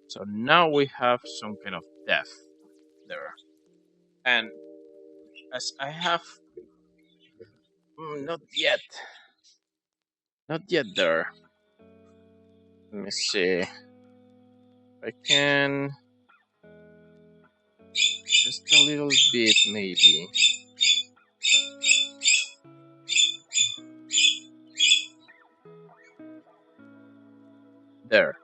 So now we have some kind of depth there. And as I have not yet there. Let me see if I can just a little bit maybe. There.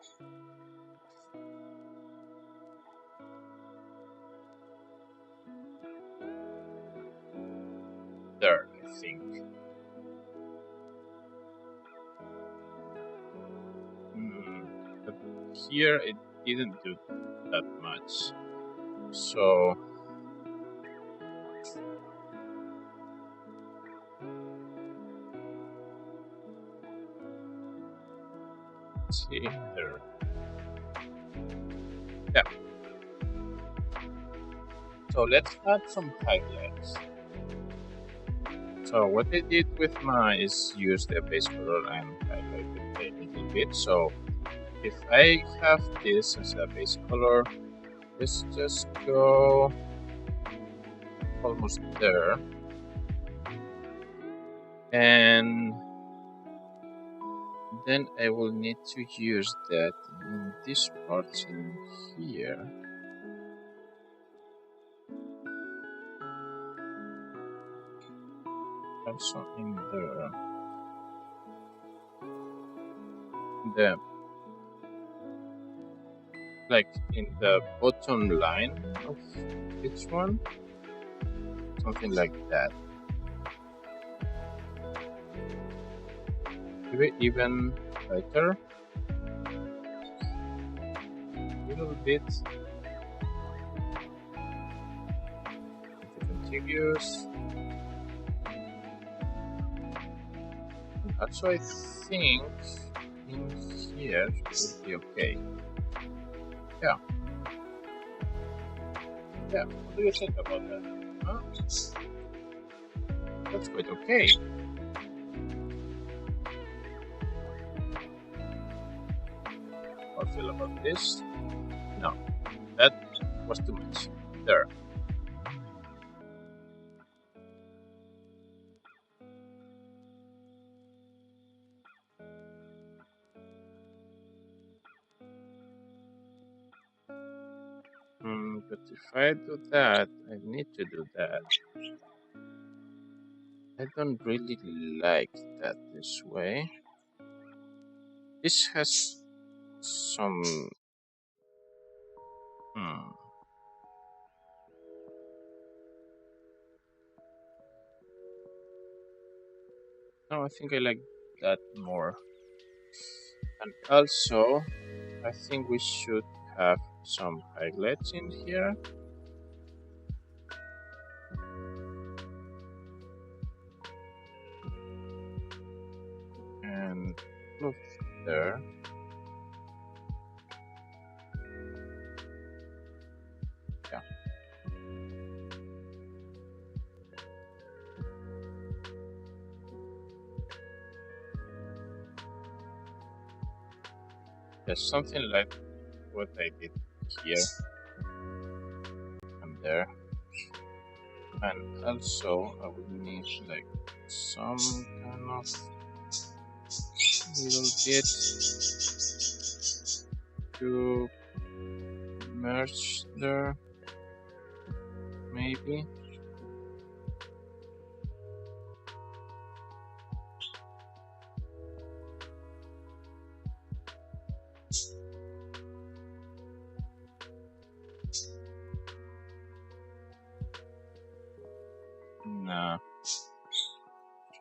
There, I think. But here it didn't do that much. So let's see there. Yeah. So let's add some highlights. So what I did with mine is use the base color and highlight it a little bit. So if I have this as a base color, let's just go almost there. And then I will need to use that in this part in here. Also in there. The like in the bottom line of each one. Something like that. maybe even lighter, a little bit. Contiguous. Also, I think in here should be okay. Yeah. Yeah. What do you think about that? Huh? That's quite okay. How do I feel about this? No, that was too much. There. But if I do that, I need to do that. I don't really like that this way. This has some. No, I think I like that more. And also, I think we should have some highlights in here. And look there. Yeah. There's something like what I did here and there. And also I would need like some kind of little bit to merge there, maybe. Nah,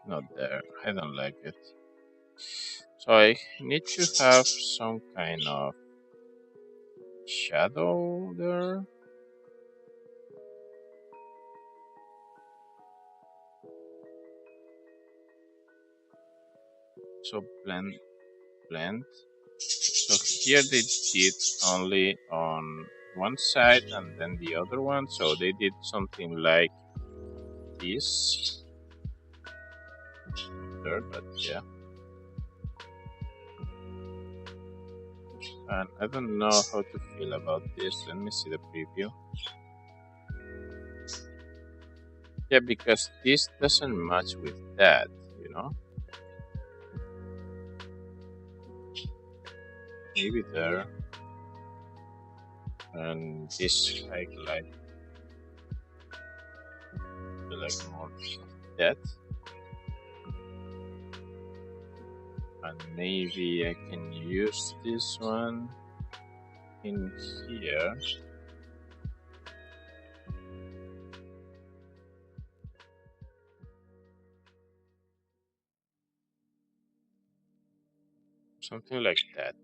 not there. I don't like it. So I need to have some kind of shadow there. So blend. So here they did only on one side and then the other one. So they did something like this there, but yeah. And I don't know how to feel about this. Let me see the preview. Yeah, because this doesn't match with that, you know? Maybe there. And this highlight, like more of that. And maybe I can use this one in here. Something like that.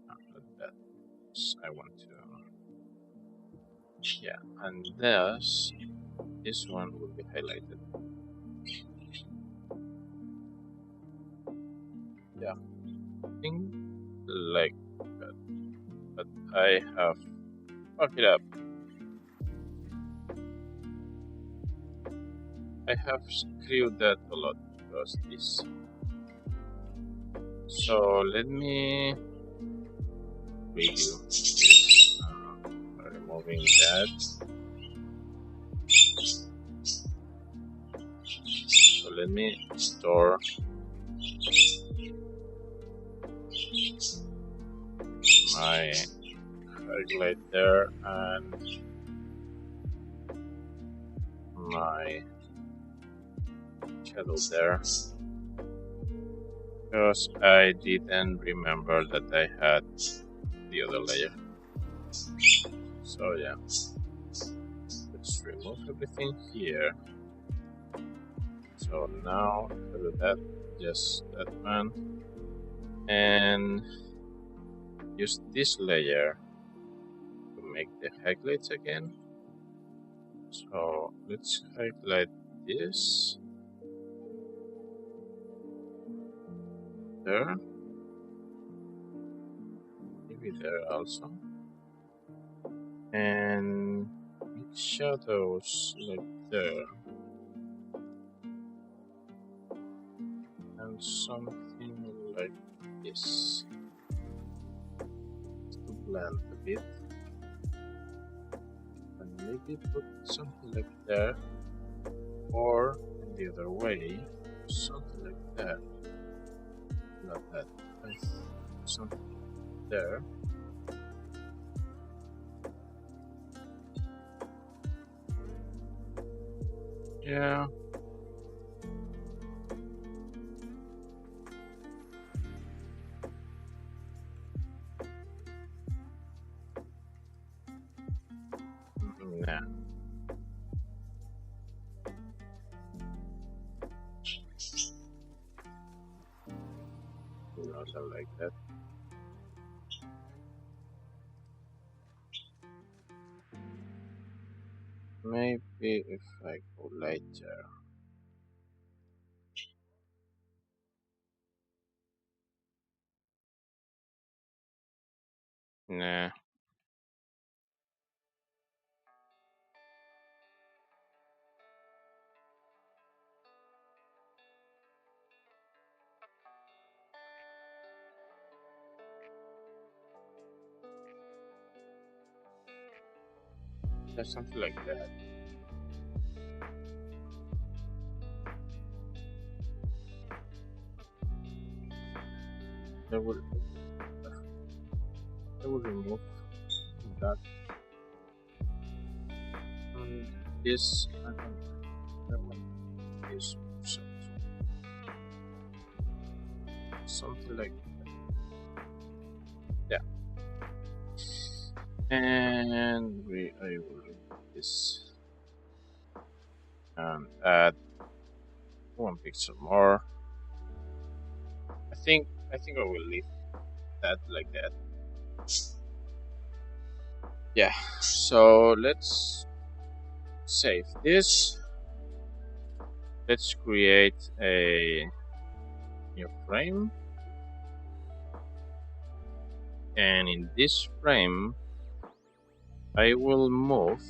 Not that. I want to. Yeah, and this one will be highlighted. Yeah, something like that. But I have fucked it up. I have screwed that a lot because this. So let me redo this by removing that. So let me store my highlight there and my shadow there, because I didn't remember that I had the other layer. So yeah, let's remove everything here. So now to do that, just that one, and use this layer to make the highlights again. So let's highlight this there, maybe there also, and make shadows like there, and something like this to blend a bit, and maybe put something like that, or in the other way, something like that. Not that, something there. Yeah. Nah. Nothing like that. Maybe if I go lighter. Nah. Just something like that. I will remove that and this. I don't want this something like that. Yeah. And I will remove this and add 1 pixel more. I think I will leave that like that. Yeah. So let's save this. Let's create a new frame, and in this frame I will move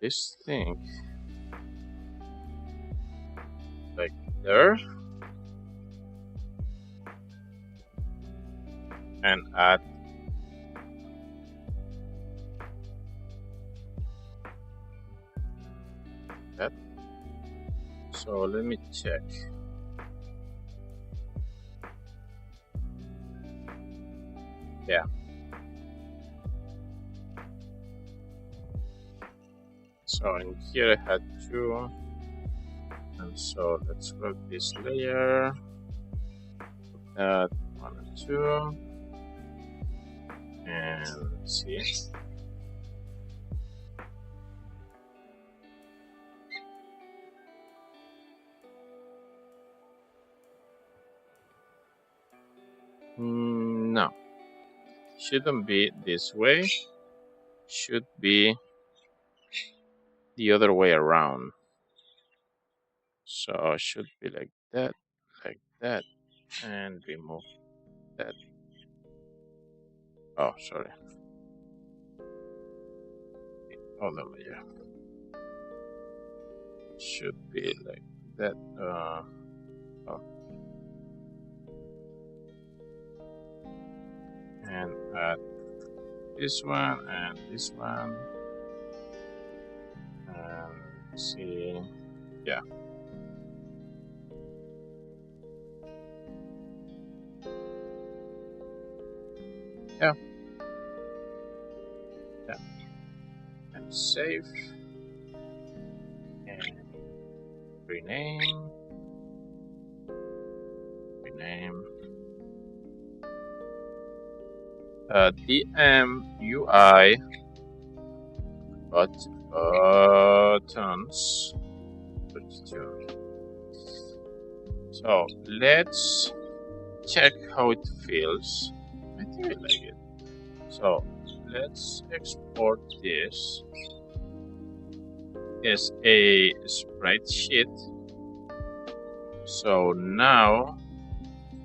this thing like there and add that. So let me check. Yeah. So in here I had 2, and so let's grab this layer, add 1 and 2, and let's see. No, shouldn't be this way. Should be the other way around. So it should be like that, and remove that. Oh, sorry. The other layer should be like that. Oh. And add this one and this one, and see, yeah. Yeah. Yeah. And save and rename name. DM UI buttons. So let's check how it feels. I think I like it. So let's export this as a spreadsheet. So now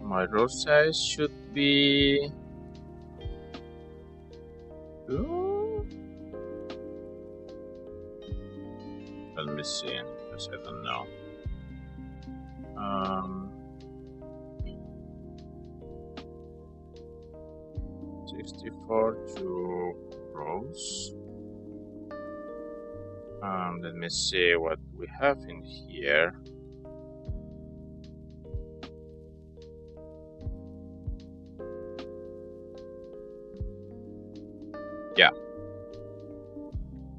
my row size should be let me see, because I don't know. 64 to rows. Let me see what we have in here.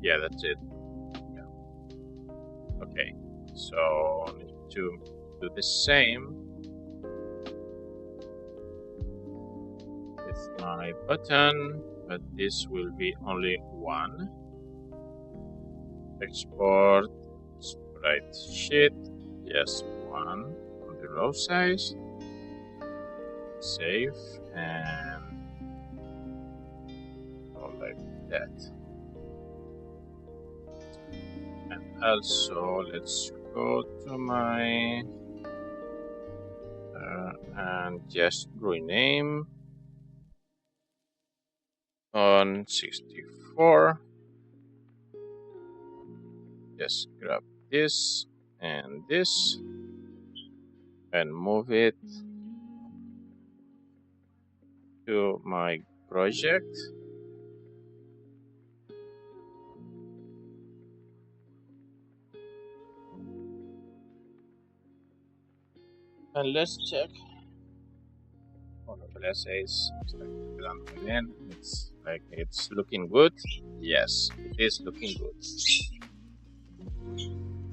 Yeah, that's it. Yeah. Okay, so I need to do the same with my button, but this will be only one. Export spreadsheet, yes, one on the row size. Save and go like that. And also let's go to my and just rename on 64. Just grab this and this and move it to my project. And let's check. Let's say it's like it's looking good. Yes, it is looking good.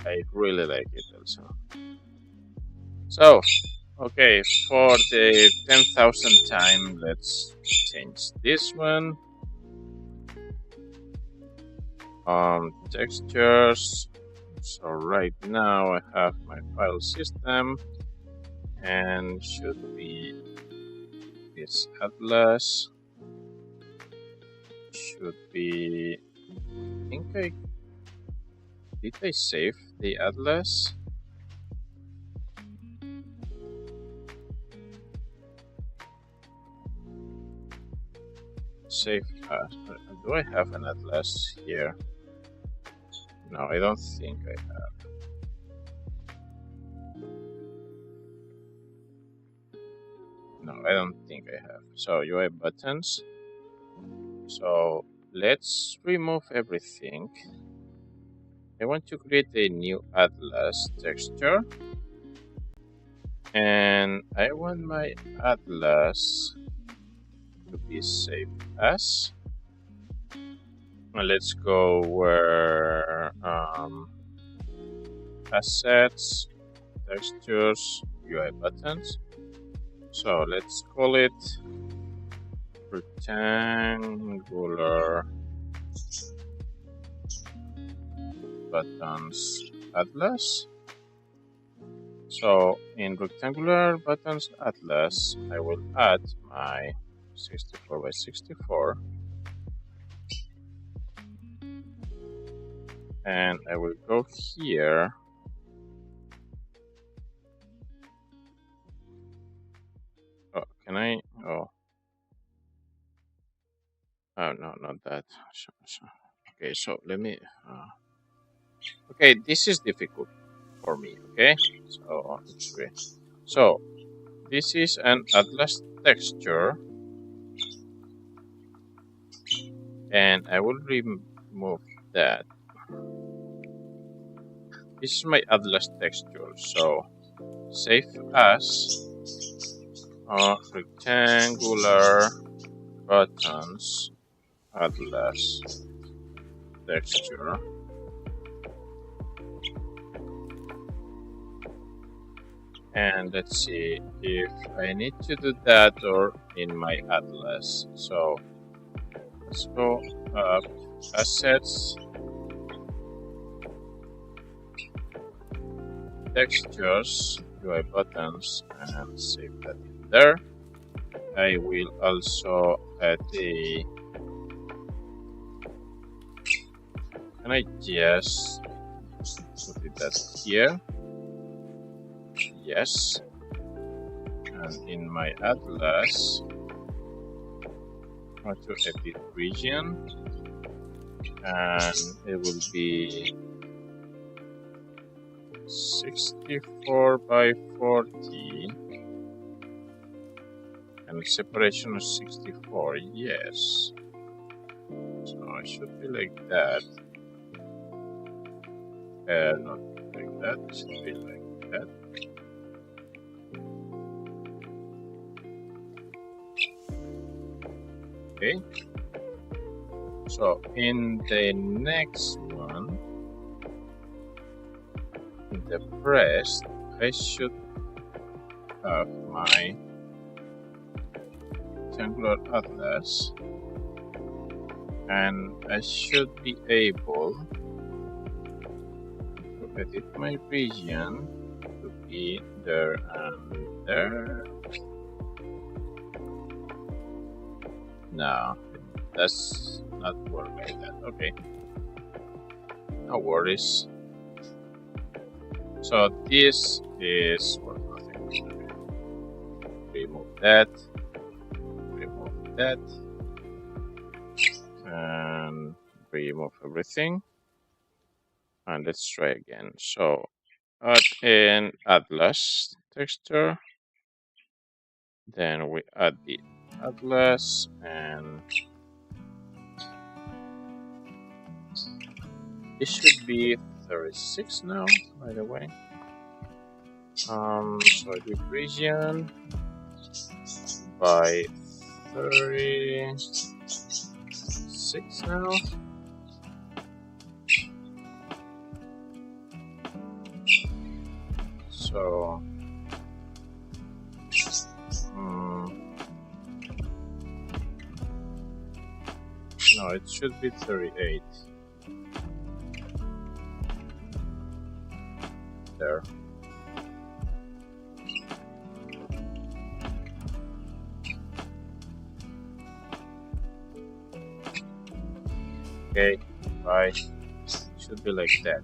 I really like it also. So, okay, for the 10,000th time, let's change this one. Textures. So right now I have my file system and should be this atlas. Should be, did I save the atlas? Save as. Do I have an atlas here? No, I don't think I have. No, I don't think I have. So UI buttons. So let's remove everything. I want to create a new atlas texture. And I want my atlas to be saved as. Let's go where assets, textures, UI buttons. So let's call it rectangular buttons atlas. So in rectangular buttons atlas, I will add my 64 by 64. And I will go here. Oh, can I? Oh. Oh, no, not that. Okay, so let me. Okay, this is difficult for me. Okay, so it's great. So this is an atlas texture, and I will remove that. This is my atlas texture. So save as rectangular buttons atlas texture. And let's see if I need to do that or in my atlas. So let's go up, assets, textures, UI buttons, and save that in there. I will also add a, can I just put that here? Yes. And in my atlas, how to edit region, and it will be 64 by 40 and separation of 64. Yes, so it should be like that. Not like that, it should be like that. Okay, so in the next one, in the press, I should have my rectangular atlas, and I should be able to edit my region to be there and there. No, that's not work like that. Okay, no worries. So this is worth nothing. Remove that, and remove everything. And let's try again. So add an atlas texture, then we add the atlas, and it should be 36 now, by the way. So edit region by 36 now. So no, it should be 38. There. Okay, bye. Should be like that.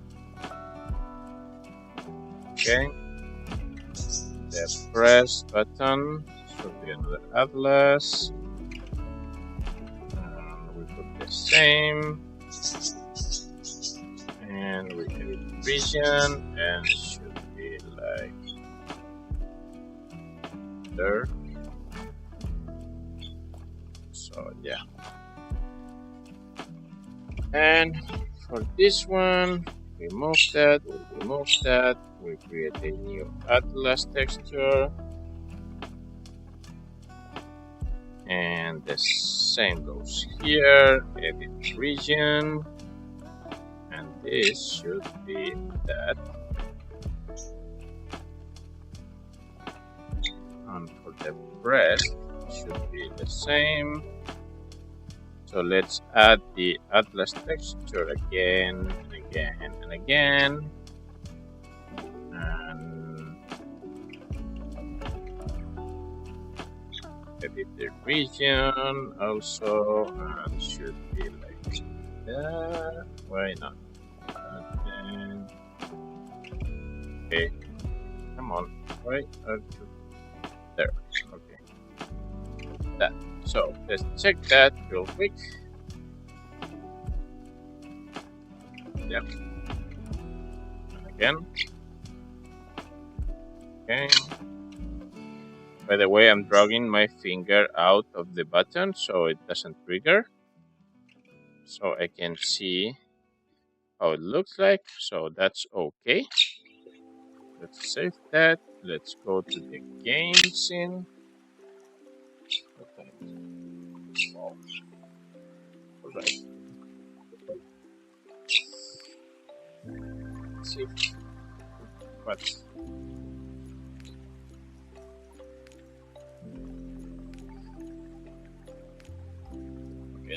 Okay. The press button should be another atlas. And we put the same. And we edit region, and it should be like there. So yeah. And for this one, remove that, we create a new atlas texture. And the same goes here, edit region. And this should be that. And for the breast, it should be the same. So let's add the atlas texture again, and again. And edit the region also, and should be like that. Why not? Okay, come on, right? There, okay. That. So let's check that real quick. Yep. And again. Okay. By the way, I'm dragging my finger out of the button so it doesn't trigger. So I can see how it looks like. So that's okay. Let's save that. Let's go to the game scene. Okay. Oh. All right. Let's see what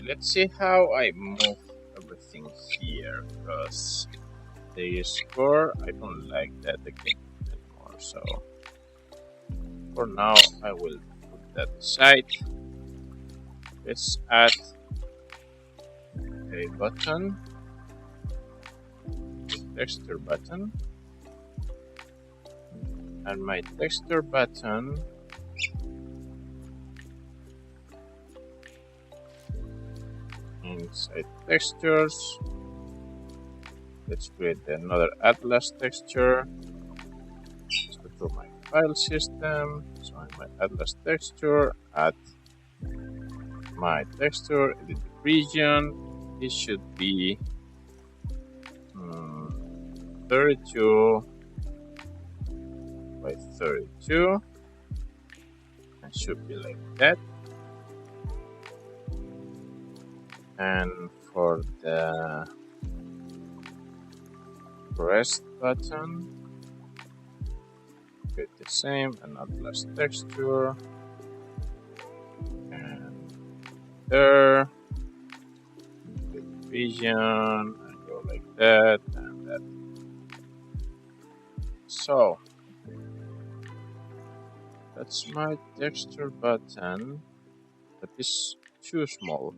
let's see how I move everything here, because the score, I don't like that again anymore. So for now, I will put that aside. Let's add a button, texture button, and my texture button inside textures. Let's create another atlas texture. Let's go to my file system. So in my atlas texture, add my texture, edit the region. It should be 32 by 32. It should be like that. And for the rest button, create the same, an atlas texture, and there, the vision, and go like that and that. So that's my texture button, but it's too small.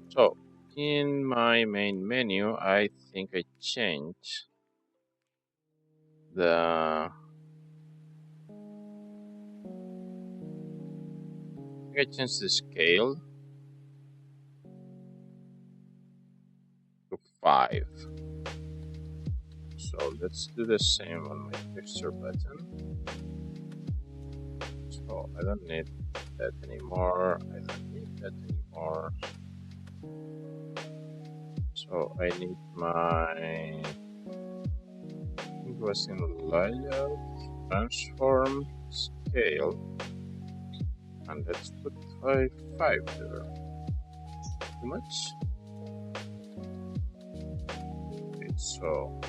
So in my main menu, I think I changed the scale to 5. So let's do the same on my texture button. So I don't need that anymore. I don't need that anymore. So I need my, I think it was in layout, transform, scale, and let's put 5 there. Too much? Okay, so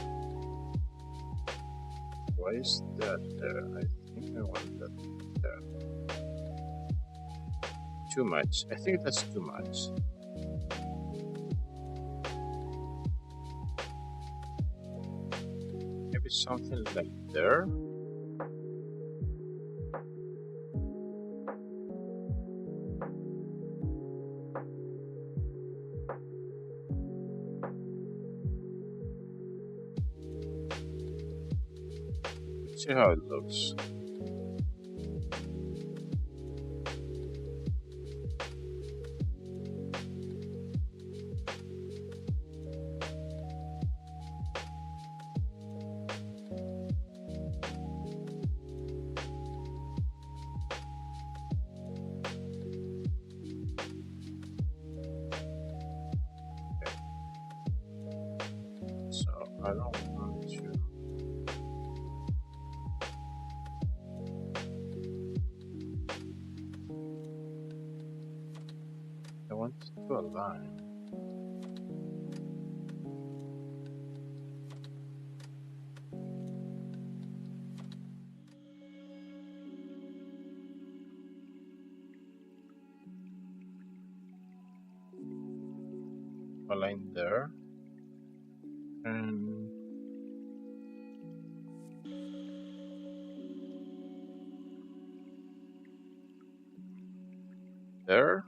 why is that there? I think I want that there. Too much. I think that's too much. Maybe something like there. See how it looks. So I don't want to. I want it to align. Align there. And there.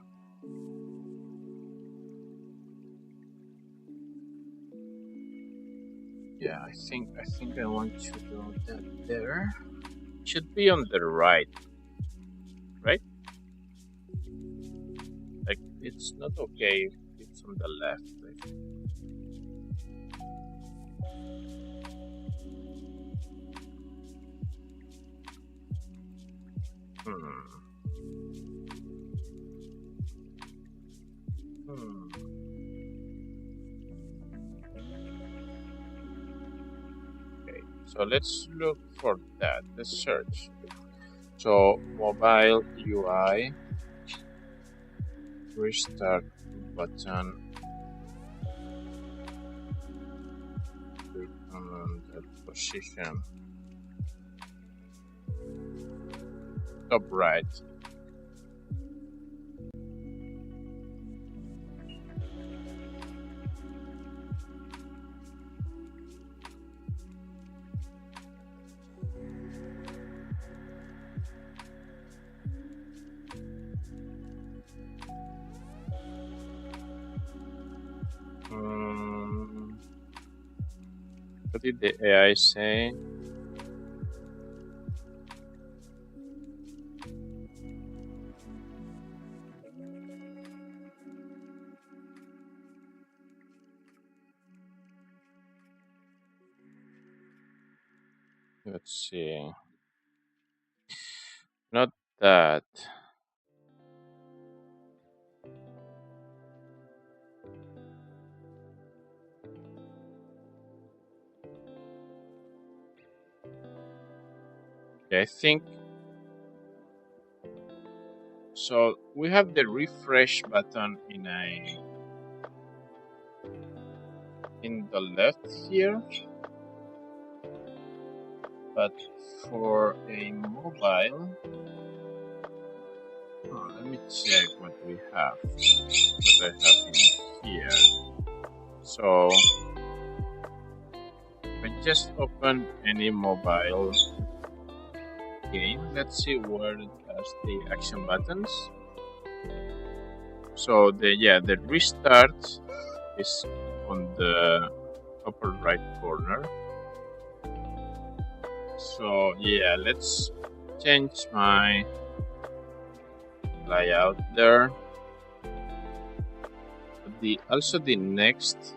Yeah, I think I want to do that there. Should be on the right, right? Like it's not okay if it's on the left. I think. Okay, so let's look for that. Let's search. So mobile UI, restart button, click on that position, top right. What did the AI say? Let's see. Not that. I think so. We have the refresh button in the left here, but for a mobile, let me check what we have. What I have in here. So I just open any mobile game. Let's see where it has the action buttons. So the restart is on the upper right corner. So yeah, let's change my layout there. Also the next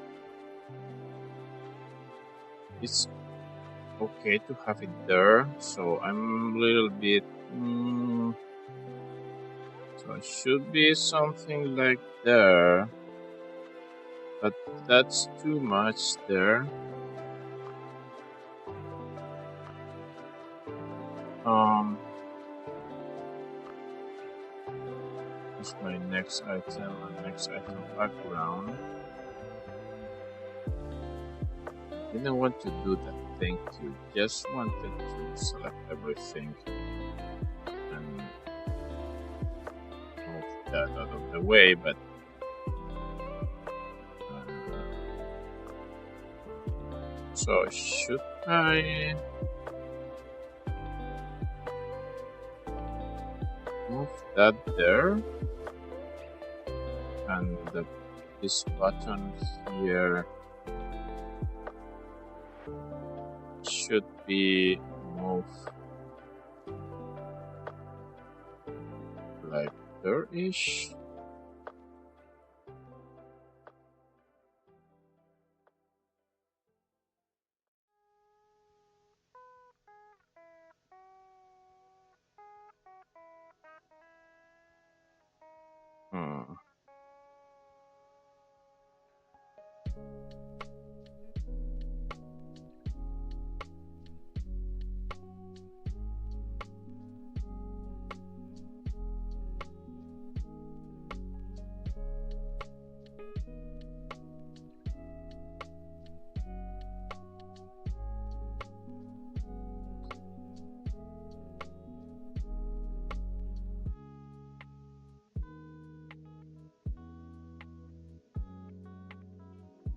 is okay to have it there. So I'm a little bit. So it should be something like there, but that's too much there. Is my next item and next item background. Didn't want to do that, thank you. Just wanted to select everything and move that out of the way, but so should I move that there? And this button here should be moved like there-ish.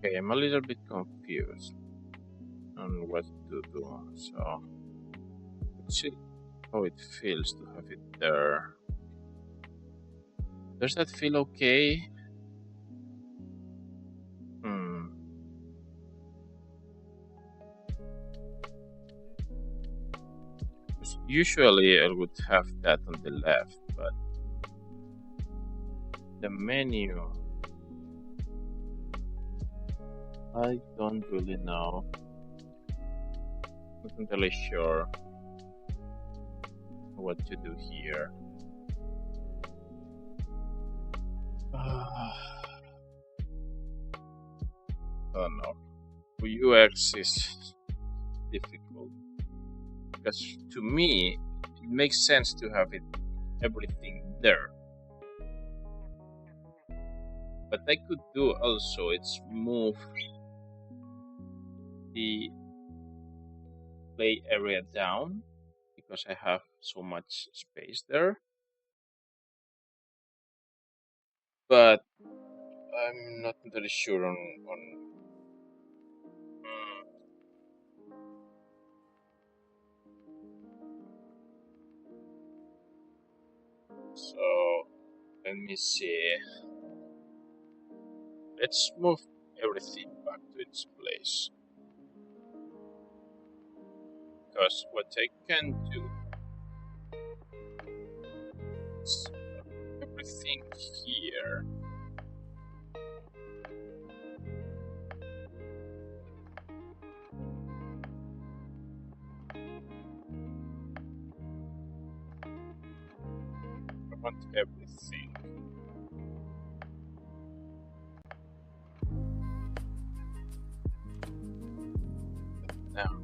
Okay, I'm a little bit confused on what to do. So let's see how it feels to have it there. Does that feel okay? Usually I would have that on the left, but the menu, I don't really know. Not entirely sure what to do here. I don't know. UX is difficult because to me it makes sense to have everything there. But I could do also it's move the play area down because I have so much space there. But I'm not entirely sure on so let me see. Let's move everything back to its place. because what I can do is everything here. I want everything. Now,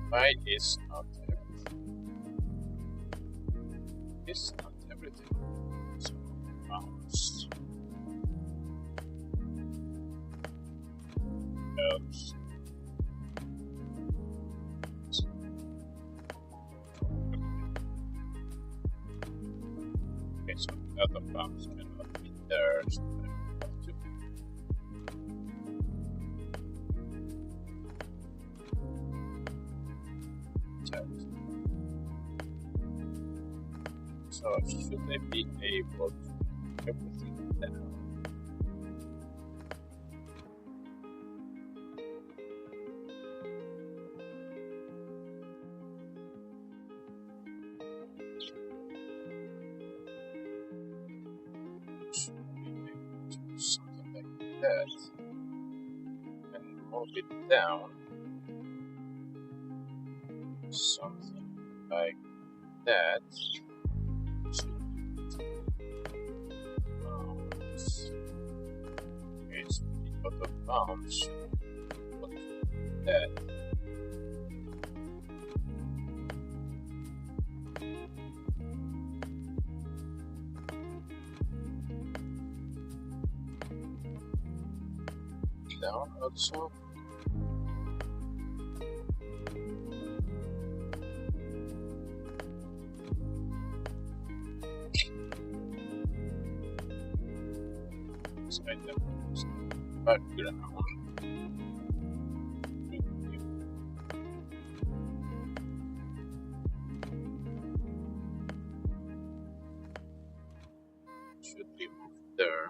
why is not everything? It's not everything. So, mouse. Mouse. Okay, so the other bounce cannot be there. So I have to check. So should I be able to do everything down? Should be able to do something like that and move it down. Something like that. Is out of bounds. Look at that. Down also. This item is background. Should be moved there.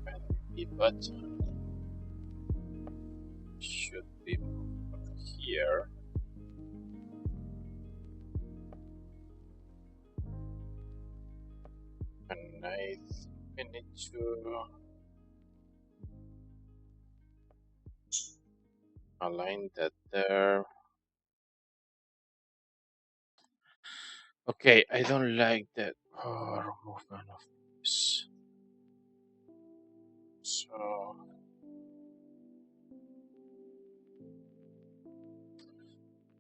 And the button should be moved here. And I think we need to align that there. Okay, I don't like that movement of this. So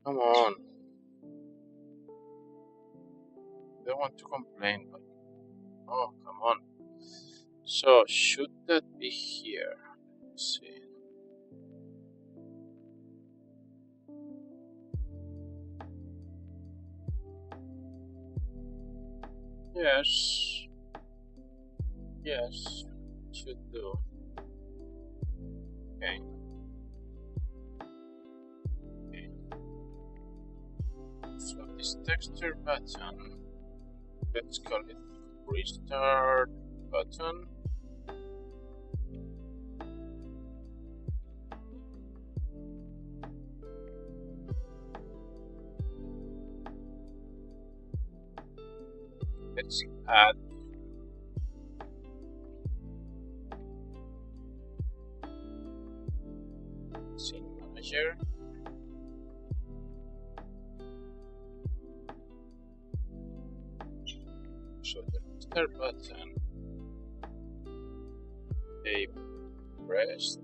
come on. I don't want to complain, but oh come on. So should that be here? Let's see. Yes. Yes. Should do. Okay. Okay. So this texture button, let's call it restart button. Let's add scene manager. So the restart button, they pressed.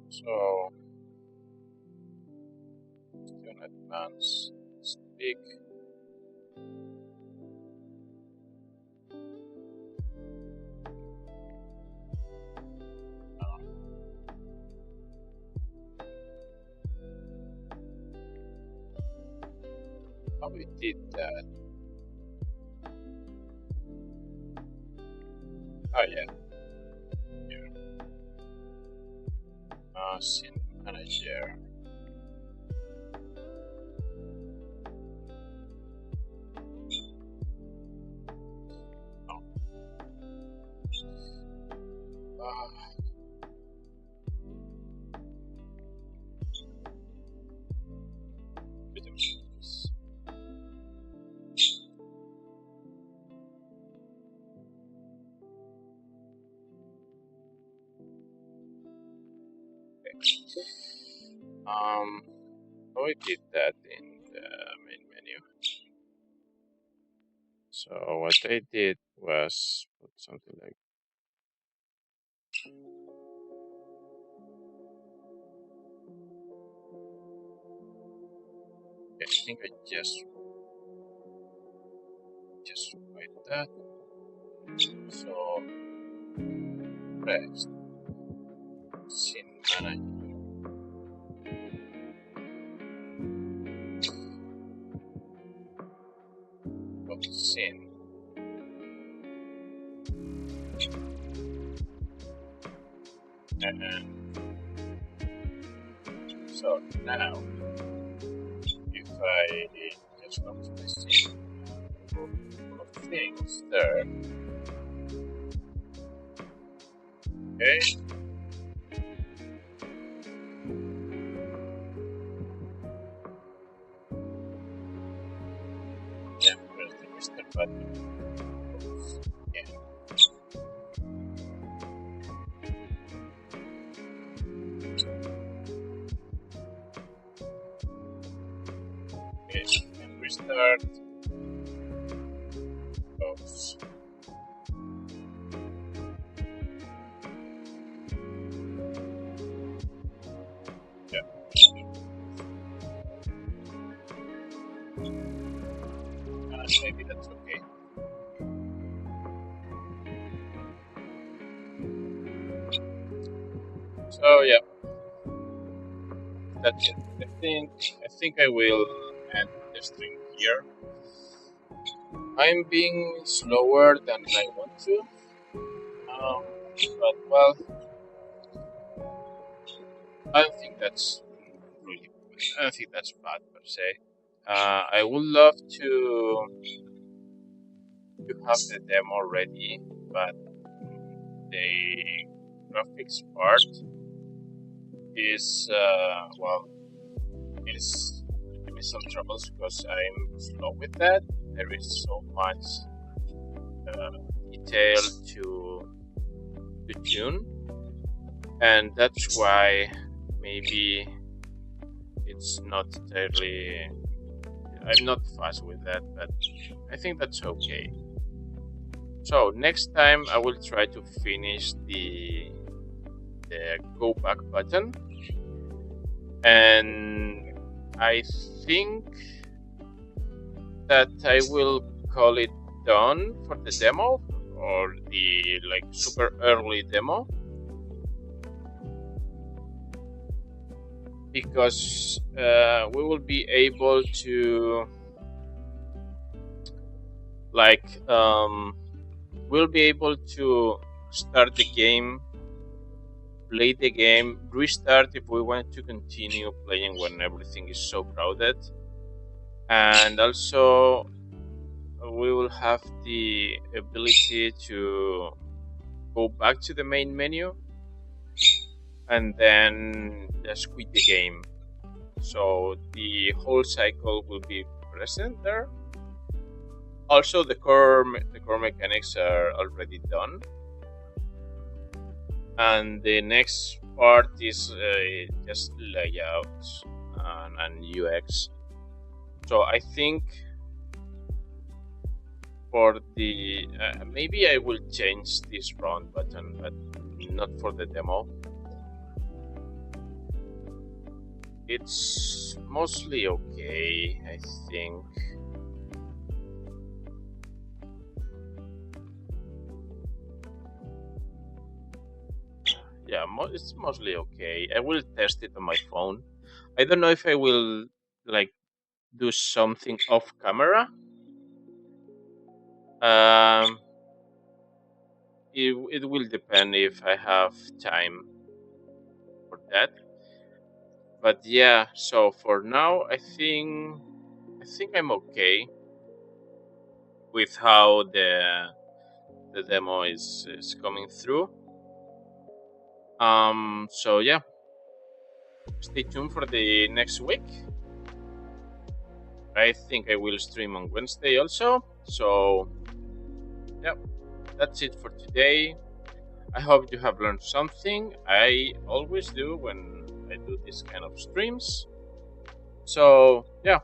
So do an advance speak. How we did that? Oh yeah, here. Scene manager. Oh. How I did that in the main menu. So what I did was put something like I think I just write that. So rest scene manager. Of scene. And so now if I just go to the scene of things there, okay, then press the Mr. button. Yeah. Okay, and restart those. Yeah. Maybe that's okay. So yeah, that's it. I think I will end the stream here. I'm being slower than I want to, but well, I don't think that's really. I don't think that's bad per se. I would love to have the demo ready, but the graphics part is well, is giving me some troubles because I'm slow with that. There is so much detail to tune, and that's why maybe it's not entirely. I'm not fast with that, but I think that's okay. So next time I will try to finish the go back button, and I think that I will call it done for the demo, or the like super early demo, because we will be able to like we'll be able to start the game, play the game, restart if we want to continue playing when everything is so crowded, and also we will have the ability to go back to the main menu and then just quit the game. So the whole cycle will be present there. Also, the core mechanics are already done, and the next part is just layout and UX. So I think for the maybe I will change this round button, but not for the demo. It's mostly okay, I think. Yeah, it's mostly okay. I will test it on my phone. I don't know if I will like do something off camera. It will depend if I have time for that. But yeah, so for now, I think I'm okay with how the demo is coming through. So yeah, stay tuned for the next week. I think I will stream on Wednesday also. So yeah, that's it for today. I hope you have learned something. I always do when I do this kind of streams. So yeah,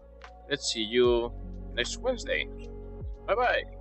let's see you next Wednesday. Bye bye.